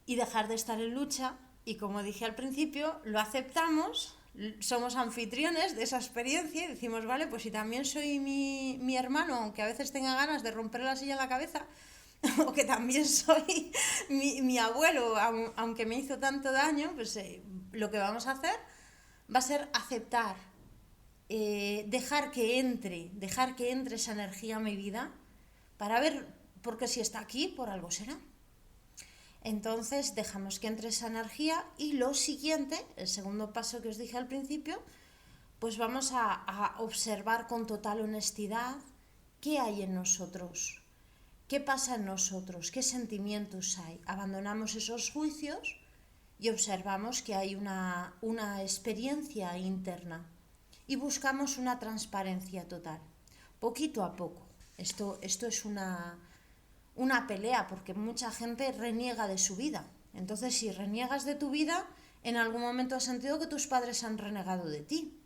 y dejar de estar en lucha. Y como dije al principio, lo aceptamos, somos anfitriones de esa experiencia y decimos, vale, pues si también soy mi hermano, aunque a veces tenga ganas de romper la silla en la cabeza, o que también soy mi abuelo, aunque me hizo tanto daño, pues lo que vamos a hacer va a ser aceptar, dejar que entre esa energía a mi vida para ver, porque si está aquí, por algo será. Entonces dejamos que entre esa energía y lo siguiente, el segundo paso que os dije al principio, pues vamos a observar con total honestidad qué hay en nosotros, qué pasa en nosotros, qué sentimientos hay. Abandonamos esos juicios y observamos que hay una experiencia interna y buscamos una transparencia total, poquito a poco. Esto es una pelea, porque mucha gente reniega de su vida. Entonces, si reniegas de tu vida, en algún momento has sentido que tus padres han renegado de ti.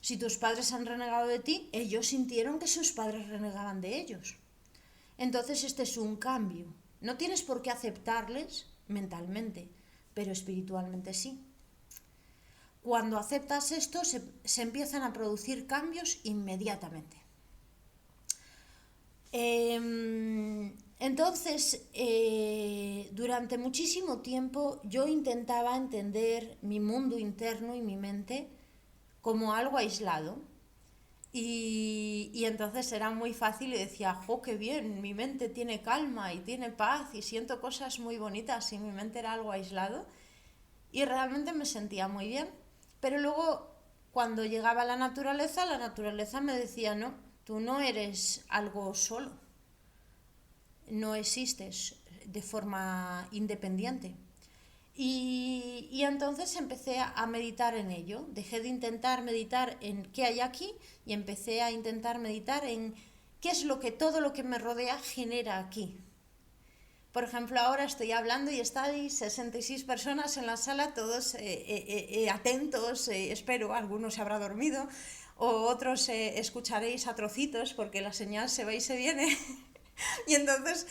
Si tus padres han renegado de ti, ellos sintieron que sus padres renegaban de ellos. Entonces, este es un cambio. No tienes por qué aceptarles mentalmente, pero espiritualmente sí. Cuando aceptas esto, se empiezan a producir cambios inmediatamente. Entonces, durante muchísimo tiempo yo intentaba entender mi mundo interno y mi mente como algo aislado. Y entonces era muy fácil y decía, ¡jo, qué bien! Mi mente tiene calma y tiene paz y siento cosas muy bonitas y mi mente era algo aislado. Y realmente me sentía muy bien. Pero luego, cuando llegaba a la naturaleza me decía, no, tú no eres algo solo. No existes de forma independiente. Y entonces empecé a meditar en ello. Dejé de intentar meditar en qué hay aquí y empecé a intentar meditar en qué es todo lo que me rodea genera aquí. Por ejemplo, ahora estoy hablando y estáis 66 personas en la sala, todos atentos, espero, algunos se habrá dormido, o otros escucharéis a trocitos porque la señal se va y se viene. Y entonces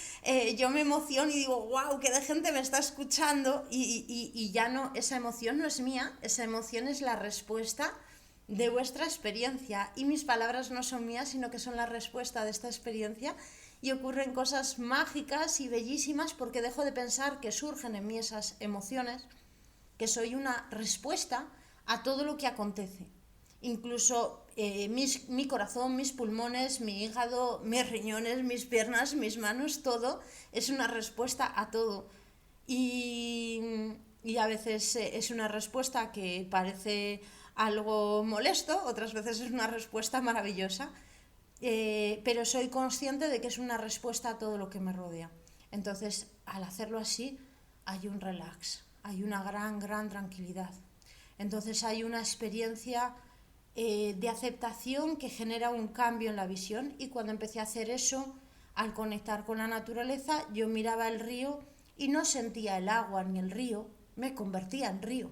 yo me emociono y digo, wow, qué de gente me está escuchando y ya no, esa emoción no es mía, esa emoción es la respuesta de vuestra experiencia y mis palabras no son mías, sino que son la respuesta de esta experiencia y ocurren cosas mágicas y bellísimas porque dejo de pensar que surgen en mí esas emociones, que soy una respuesta a todo lo que acontece. Incluso mi corazón, mis pulmones, mi hígado, mis riñones, mis piernas, mis manos, todo es una respuesta a todo. Y a veces es una respuesta que parece algo molesto, otras veces es una respuesta maravillosa, pero soy consciente de que es una respuesta a todo lo que me rodea. Entonces, al hacerlo así, hay un relax, hay una gran tranquilidad. Entonces hay una experiencia de aceptación que genera un cambio en la visión y cuando empecé a hacer eso, al conectar con la naturaleza, yo miraba el río y no sentía el agua ni el río, me convertía en río.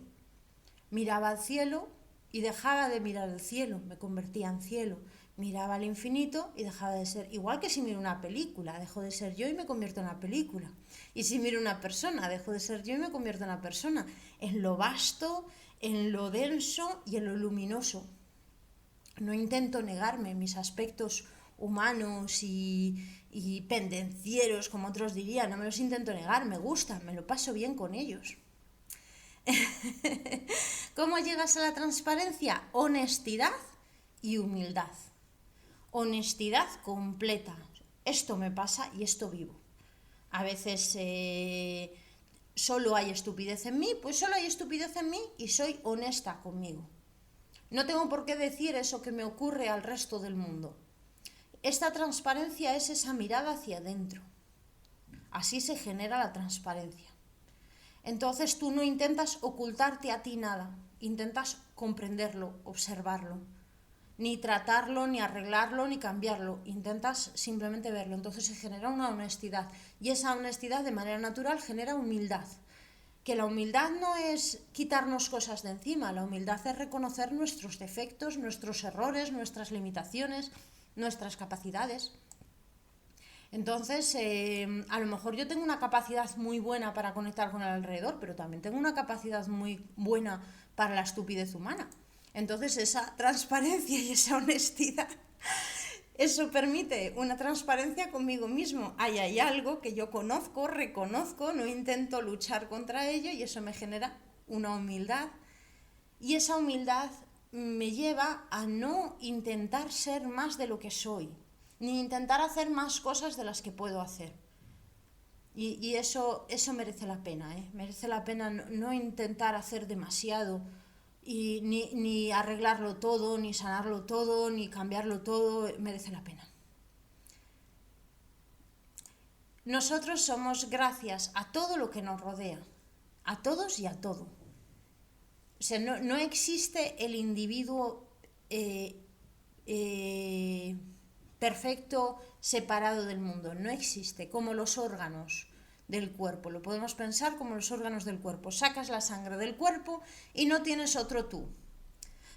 Miraba al cielo y dejaba de mirar el cielo, me convertía en cielo. Miraba al infinito y dejaba de ser, igual que si miro una película, dejo de ser yo y me convierto en la película. Y si miro una persona, dejo de ser yo y me convierto en la persona. En lo vasto, en lo denso y en lo luminoso. No intento negarme mis aspectos humanos y pendencieros, como otros dirían, no me los intento negar, me gustan, me lo paso bien con ellos. ¿Cómo llegas a la transparencia? Honestidad y humildad. Honestidad completa. Esto me pasa y esto vivo. A veces solo hay estupidez en mí, pues solo hay estupidez en mí y soy honesta conmigo. No tengo por qué decir eso que me ocurre al resto del mundo. Esta transparencia es esa mirada hacia adentro. Así se genera la transparencia. Entonces tú no intentas ocultarte a ti nada, intentas comprenderlo, observarlo. Ni tratarlo, ni arreglarlo, ni cambiarlo. Intentas simplemente verlo. Entonces se genera una honestidad. Y esa honestidad de manera natural genera humildad. Que la humildad no es quitarnos cosas de encima, la humildad es reconocer nuestros defectos, nuestros errores, nuestras limitaciones, nuestras capacidades. Entonces, a lo mejor yo tengo una capacidad muy buena para conectar con el alrededor, pero también tengo una capacidad muy buena para la estupidez humana. Entonces, esa transparencia y esa honestidad, eso permite una transparencia conmigo mismo. Hay algo que yo conozco, reconozco, no intento luchar contra ello y eso me genera una humildad. Y esa humildad me lleva a no intentar ser más de lo que soy, ni intentar hacer más cosas de las que puedo hacer. Y eso merece la pena, ¿eh? Merece la pena no intentar hacer demasiado. Y ni arreglarlo todo, ni sanarlo todo, ni cambiarlo todo, merece la pena. Nosotros somos gracias a todo lo que nos rodea, a todos y a todo. O sea, no existe el individuo perfecto separado del mundo, no existe, como los órganos del cuerpo, lo podemos pensar como los órganos del cuerpo. Sacas la sangre del cuerpo y no tienes otro tú.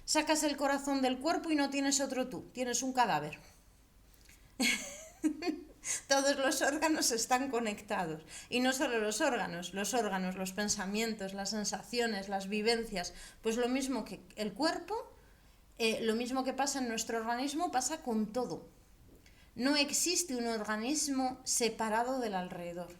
Sacas el corazón del cuerpo y no tienes otro tú, tienes un cadáver. Todos los órganos están conectados. Y no solo los órganos, los pensamientos, las sensaciones, las vivencias. Pues lo mismo que el cuerpo, lo mismo que pasa en nuestro organismo, pasa con todo. No existe un organismo separado del alrededor.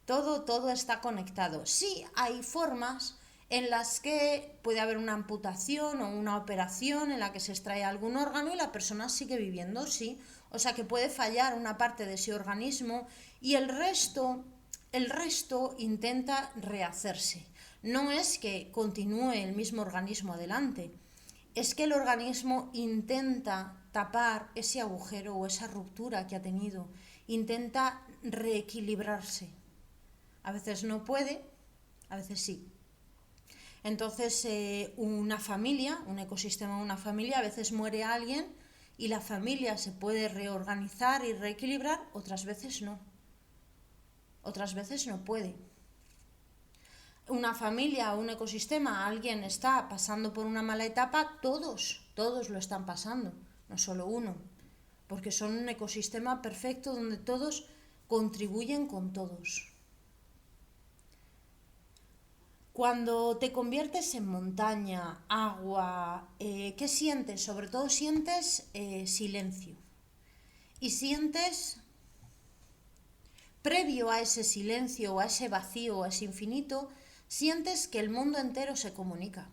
Todo está conectado. Sí, hay formas en las que puede haber una amputación o una operación en la que se extrae algún órgano y la persona sigue viviendo, sí. O sea que puede fallar una parte de ese organismo y el resto intenta rehacerse. No es que continúe el mismo organismo adelante, es que el organismo intenta tapar ese agujero o esa ruptura que ha tenido, intenta reequilibrarse. A veces no puede, a veces sí. Entonces, una familia, un ecosistema de una familia, a veces muere alguien y la familia se puede reorganizar y reequilibrar, otras veces no. Otras veces no puede. Una familia o un ecosistema, alguien está pasando por una mala etapa, todos lo están pasando, no solo uno, porque son un ecosistema perfecto donde todos contribuyen con todos. Cuando te conviertes en montaña, agua, ¿qué sientes? Sobre todo sientes silencio. Y sientes, previo a ese silencio, o a ese vacío, o a ese infinito, sientes que el mundo entero se comunica.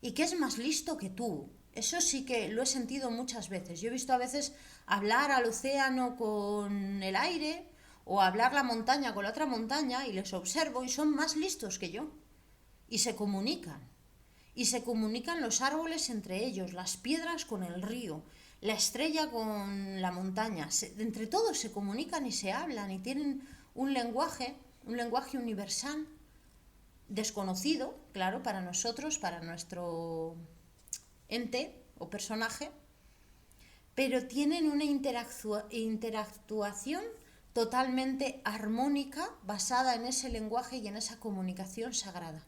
Y que es más listo que tú. Eso sí que lo he sentido muchas veces. Yo he visto a veces hablar al océano con el aire, o hablar la montaña con la otra montaña, y les observo y son más listos que yo. Y se comunican. Y se comunican los árboles entre ellos, las piedras con el río, la estrella con la montaña. Entre todos se comunican y se hablan y tienen un lenguaje universal, desconocido, claro, para nosotros, para nuestro ente o personaje, pero tienen una interactuación totalmente armónica basada en ese lenguaje y en esa comunicación sagrada.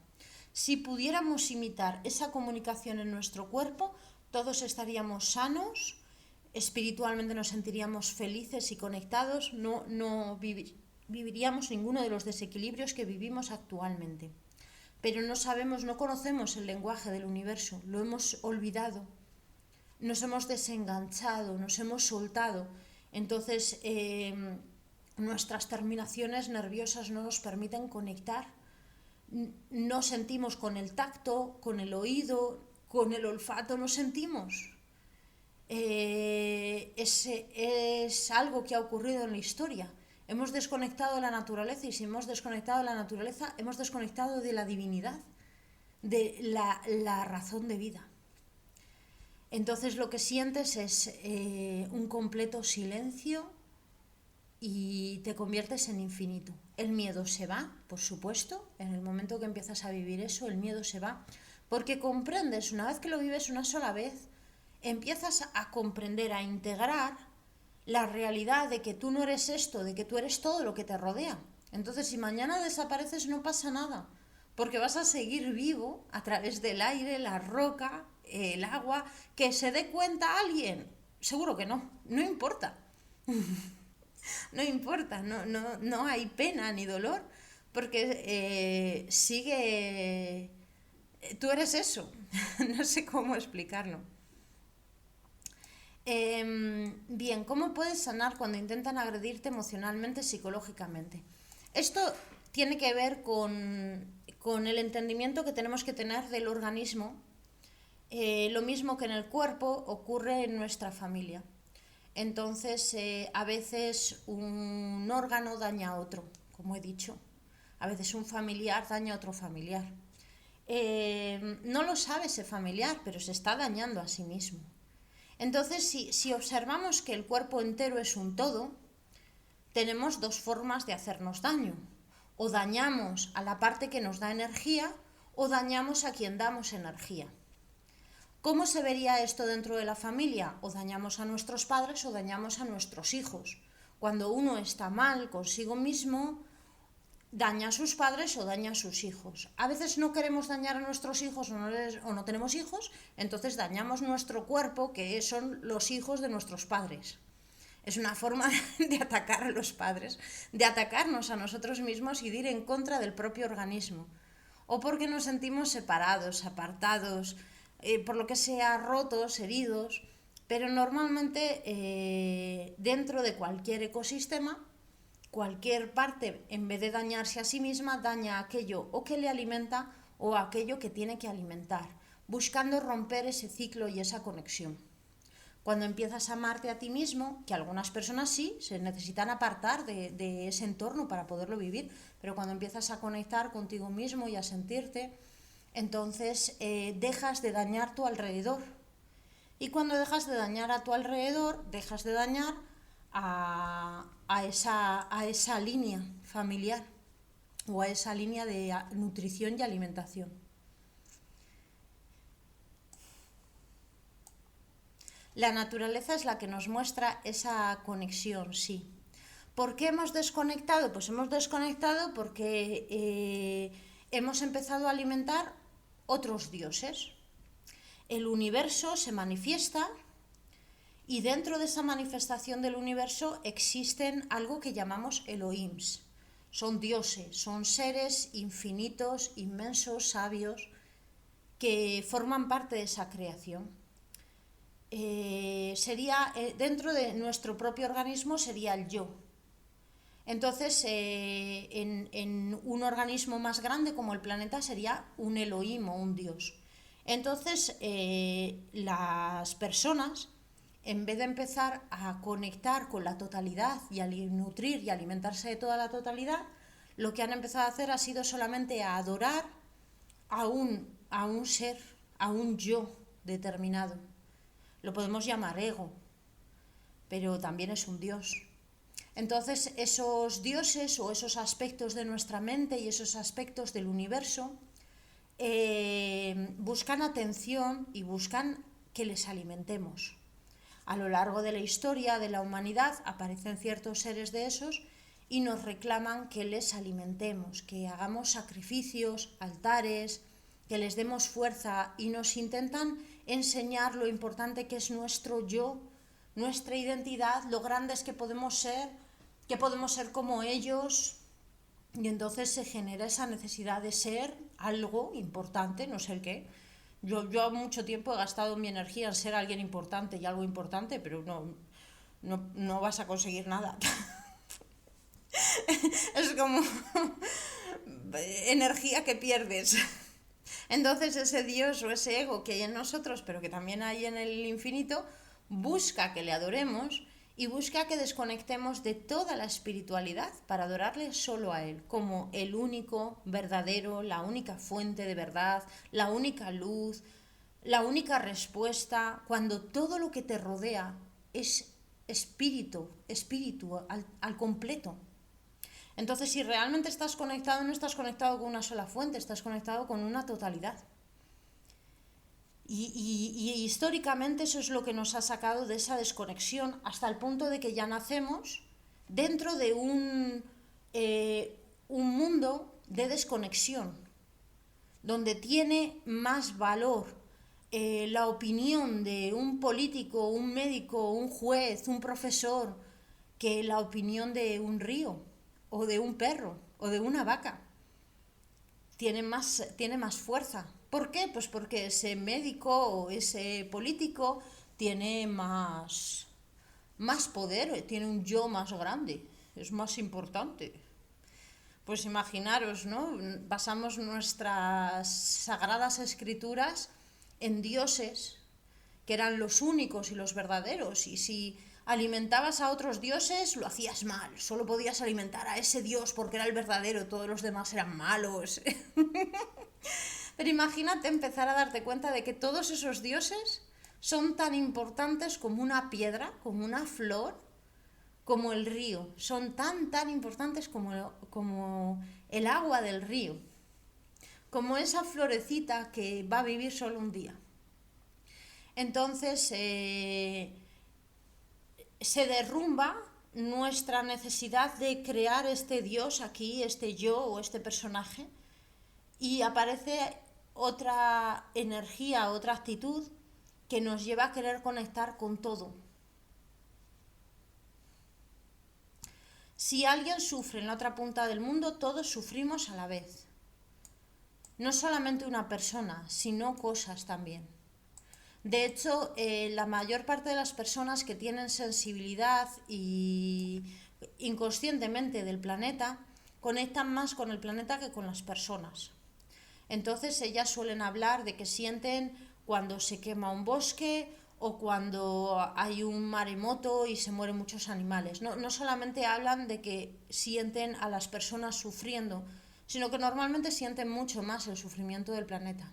Si pudiéramos imitar esa comunicación en nuestro cuerpo, todos estaríamos sanos, espiritualmente nos sentiríamos felices y conectados, no viviríamos ninguno de los desequilibrios que vivimos actualmente. Pero no sabemos, no conocemos el lenguaje del universo, lo hemos olvidado, nos hemos desenganchado, nos hemos soltado. Entonces, nuestras terminaciones nerviosas no nos permiten conectar. No sentimos con el tacto, con el oído, con el olfato, no sentimos. Es algo que ha ocurrido en la historia. Hemos desconectado de la naturaleza y si hemos desconectado de la naturaleza, hemos desconectado de la divinidad, de la razón de vida. Entonces lo que sientes es un completo silencio y te conviertes en infinito. El miedo se va, por supuesto, en el momento que empiezas a vivir eso, el miedo se va, porque comprendes, una vez que lo vives una sola vez, empiezas a comprender, a integrar la realidad de que tú no eres esto, de que tú eres todo lo que te rodea. Entonces, si mañana desapareces, no pasa nada, porque vas a seguir vivo a través del aire, la roca, el agua. ¿Que se dé cuenta alguien? Seguro que no, no importa. No importa, no hay pena ni dolor, porque sigue... Tú eres eso, no sé cómo explicarlo. Bien, ¿cómo puedes sanar cuando intentan agredirte emocionalmente, psicológicamente? Esto tiene que ver con el entendimiento que tenemos que tener del organismo. Lo mismo que en el cuerpo ocurre en nuestra familia. Entonces, a veces un órgano daña a otro, como he dicho. A veces un familiar daña a otro familiar. No lo sabe ese familiar, pero se está dañando a sí mismo. Entonces, si observamos que el cuerpo entero es un todo, tenemos dos formas de hacernos daño. O dañamos a la parte que nos da energía, o dañamos a quien damos energía. ¿Cómo se vería esto dentro de la familia? O dañamos a nuestros padres o dañamos a nuestros hijos. Cuando uno está mal consigo mismo, daña a sus padres o daña a sus hijos. A veces no queremos dañar a nuestros hijos o no tenemos hijos, entonces dañamos nuestro cuerpo, que son los hijos de nuestros padres. Es una forma de atacar a los padres, de atacarnos a nosotros mismos y de ir en contra del propio organismo. O porque nos sentimos separados, apartados, por lo que sea, rotos, heridos. Pero normalmente dentro de cualquier ecosistema, cualquier parte, en vez de dañarse a sí misma, daña aquello o que le alimenta o aquello que tiene que alimentar, buscando romper ese ciclo y esa conexión. Cuando empiezas a amarte a ti mismo, que algunas personas sí, se necesitan apartar de ese entorno para poderlo vivir, pero cuando empiezas a conectar contigo mismo y a sentirte, entonces dejas de dañar tu alrededor. Y cuando dejas de dañar a tu alrededor, dejas de dañar a esa línea familiar o a esa línea de nutrición y alimentación. La naturaleza es la que nos muestra esa conexión, sí. ¿Por qué hemos desconectado? Pues hemos desconectado porque hemos empezado a alimentar otros dioses. El universo se manifiesta y dentro de esa manifestación del universo existen algo que llamamos Elohims. Son dioses, son seres infinitos, inmensos, sabios, que forman parte de esa creación. Dentro de nuestro propio organismo sería el yo. Entonces, en un organismo más grande como el planeta sería un Elohim o un dios. Entonces, las personas, en vez de empezar a conectar con la totalidad y a nutrir y alimentarse de toda la totalidad, lo que han empezado a hacer ha sido solamente a adorar a un ser, a un yo determinado. Lo podemos llamar ego, pero también es un dios. Entonces, esos dioses o esos aspectos de nuestra mente y esos aspectos del universo buscan atención y buscan que les alimentemos. A lo largo de la historia de la humanidad aparecen ciertos seres de esos y nos reclaman que les alimentemos, que hagamos sacrificios, altares, que les demos fuerza y nos intentan enseñar lo importante que es nuestro yo, nuestra identidad, lo grandes que podemos ser como ellos, y entonces se genera esa necesidad de ser algo importante, no sé el qué. Yo mucho tiempo he gastado mi energía en ser alguien importante y algo importante, pero no vas a conseguir nada. Es como energía que pierdes. Entonces ese Dios o ese ego que hay en nosotros, pero que también hay en el infinito, busca que le adoremos y busca que desconectemos de toda la espiritualidad para adorarle solo a Él, como el único verdadero, la única fuente de verdad, la única luz, la única respuesta, cuando todo lo que te rodea es espíritu al completo. Entonces, si realmente estás conectado, no estás conectado con una sola fuente, estás conectado con una totalidad. Y históricamente eso es lo que nos ha sacado de esa desconexión hasta el punto de que ya nacemos dentro de un mundo de desconexión, donde tiene más valor la opinión de un político, un médico, un juez, un profesor, que la opinión de un río, o de un perro, o de una vaca. Tiene más fuerza. ¿Por qué? Pues porque ese médico o ese político tiene más poder, tiene un yo más grande, es más importante. Pues imaginaros, ¿no? Basamos nuestras sagradas escrituras en dioses, que eran los únicos y los verdaderos, y si alimentabas a otros dioses, lo hacías mal. Solo podías alimentar a ese dios porque era el verdadero, todos los demás eran malos. Pero imagínate empezar a darte cuenta de que todos esos dioses son tan importantes como una piedra, como una flor, como el río. Son tan importantes como el agua del río. Como esa florecita que va a vivir solo un día. Entonces, se derrumba nuestra necesidad de crear este Dios aquí, este yo o este personaje, y aparece otra energía, otra actitud que nos lleva a querer conectar con todo. Si alguien sufre en la otra punta del mundo, todos sufrimos a la vez. No solamente una persona, sino cosas también. De hecho, la mayor parte de las personas que tienen sensibilidad y inconscientemente del planeta conectan más con el planeta que con las personas. Entonces ellas suelen hablar de que sienten cuando se quema un bosque o cuando hay un maremoto y se mueren muchos animales. No solamente hablan de que sienten a las personas sufriendo, sino que normalmente sienten mucho más el sufrimiento del planeta.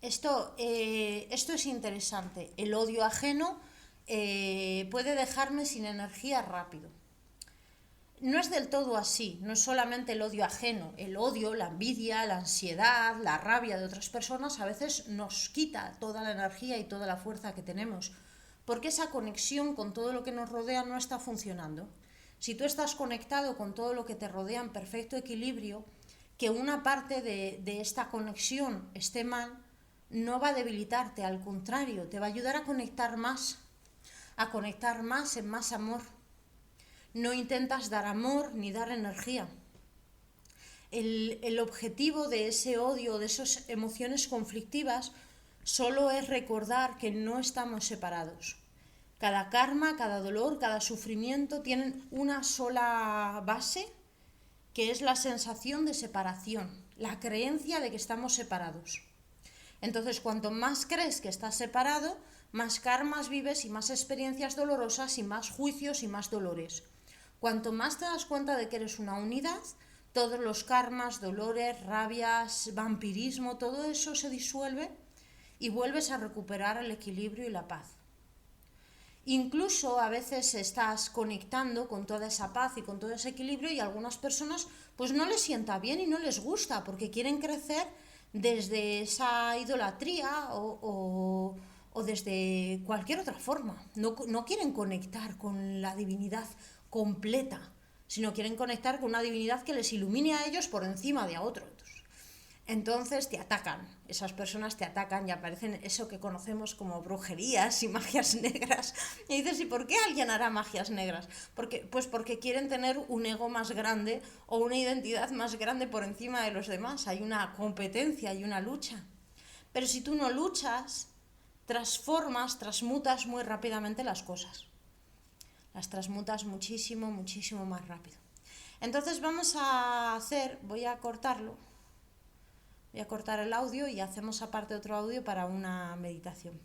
Esto es interesante. El odio ajeno puede dejarme sin energía rápido. No es del todo así, no es solamente el odio ajeno, el odio, la envidia, la ansiedad, la rabia de otras personas a veces nos quita toda la energía y toda la fuerza que tenemos, porque esa conexión con todo lo que nos rodea no está funcionando. Si tú estás conectado con todo lo que te rodea en perfecto equilibrio, que una parte de esta conexión esté mal, no va a debilitarte, al contrario, te va a ayudar a conectar más en más amor. No intentas dar amor ni dar energía. El objetivo de ese odio, de esas emociones conflictivas, solo es recordar que no estamos separados. Cada karma, cada dolor, cada sufrimiento tienen una sola base, que es la sensación de separación, la creencia de que estamos separados. Entonces, cuanto más crees que estás separado, más karmas vives y más experiencias dolorosas y más juicios y más dolores. Cuanto más te das cuenta de que eres una unidad, todos los karmas, dolores, rabias, vampirismo, todo eso se disuelve y vuelves a recuperar el equilibrio y la paz. Incluso a veces estás conectando con toda esa paz y con todo ese equilibrio y a algunas personas pues no les sienta bien y no les gusta porque quieren crecer desde esa idolatría o desde cualquier otra forma. No quieren conectar con la divinidad completa, sino quieren conectar con una divinidad que les ilumine a ellos por encima de a otros. Entonces te atacan, esas personas te atacan y aparecen eso que conocemos como brujerías y magias negras. Y dices, ¿y por qué alguien hará magias negras? Pues porque quieren tener un ego más grande o una identidad más grande por encima de los demás. Hay una competencia, hay una lucha. Pero si tú no luchas, transmutas muy rápidamente las cosas. Las transmutas muchísimo, muchísimo más rápido. Entonces voy a cortarlo. Voy a cortar el audio y hacemos aparte otro audio para una meditación.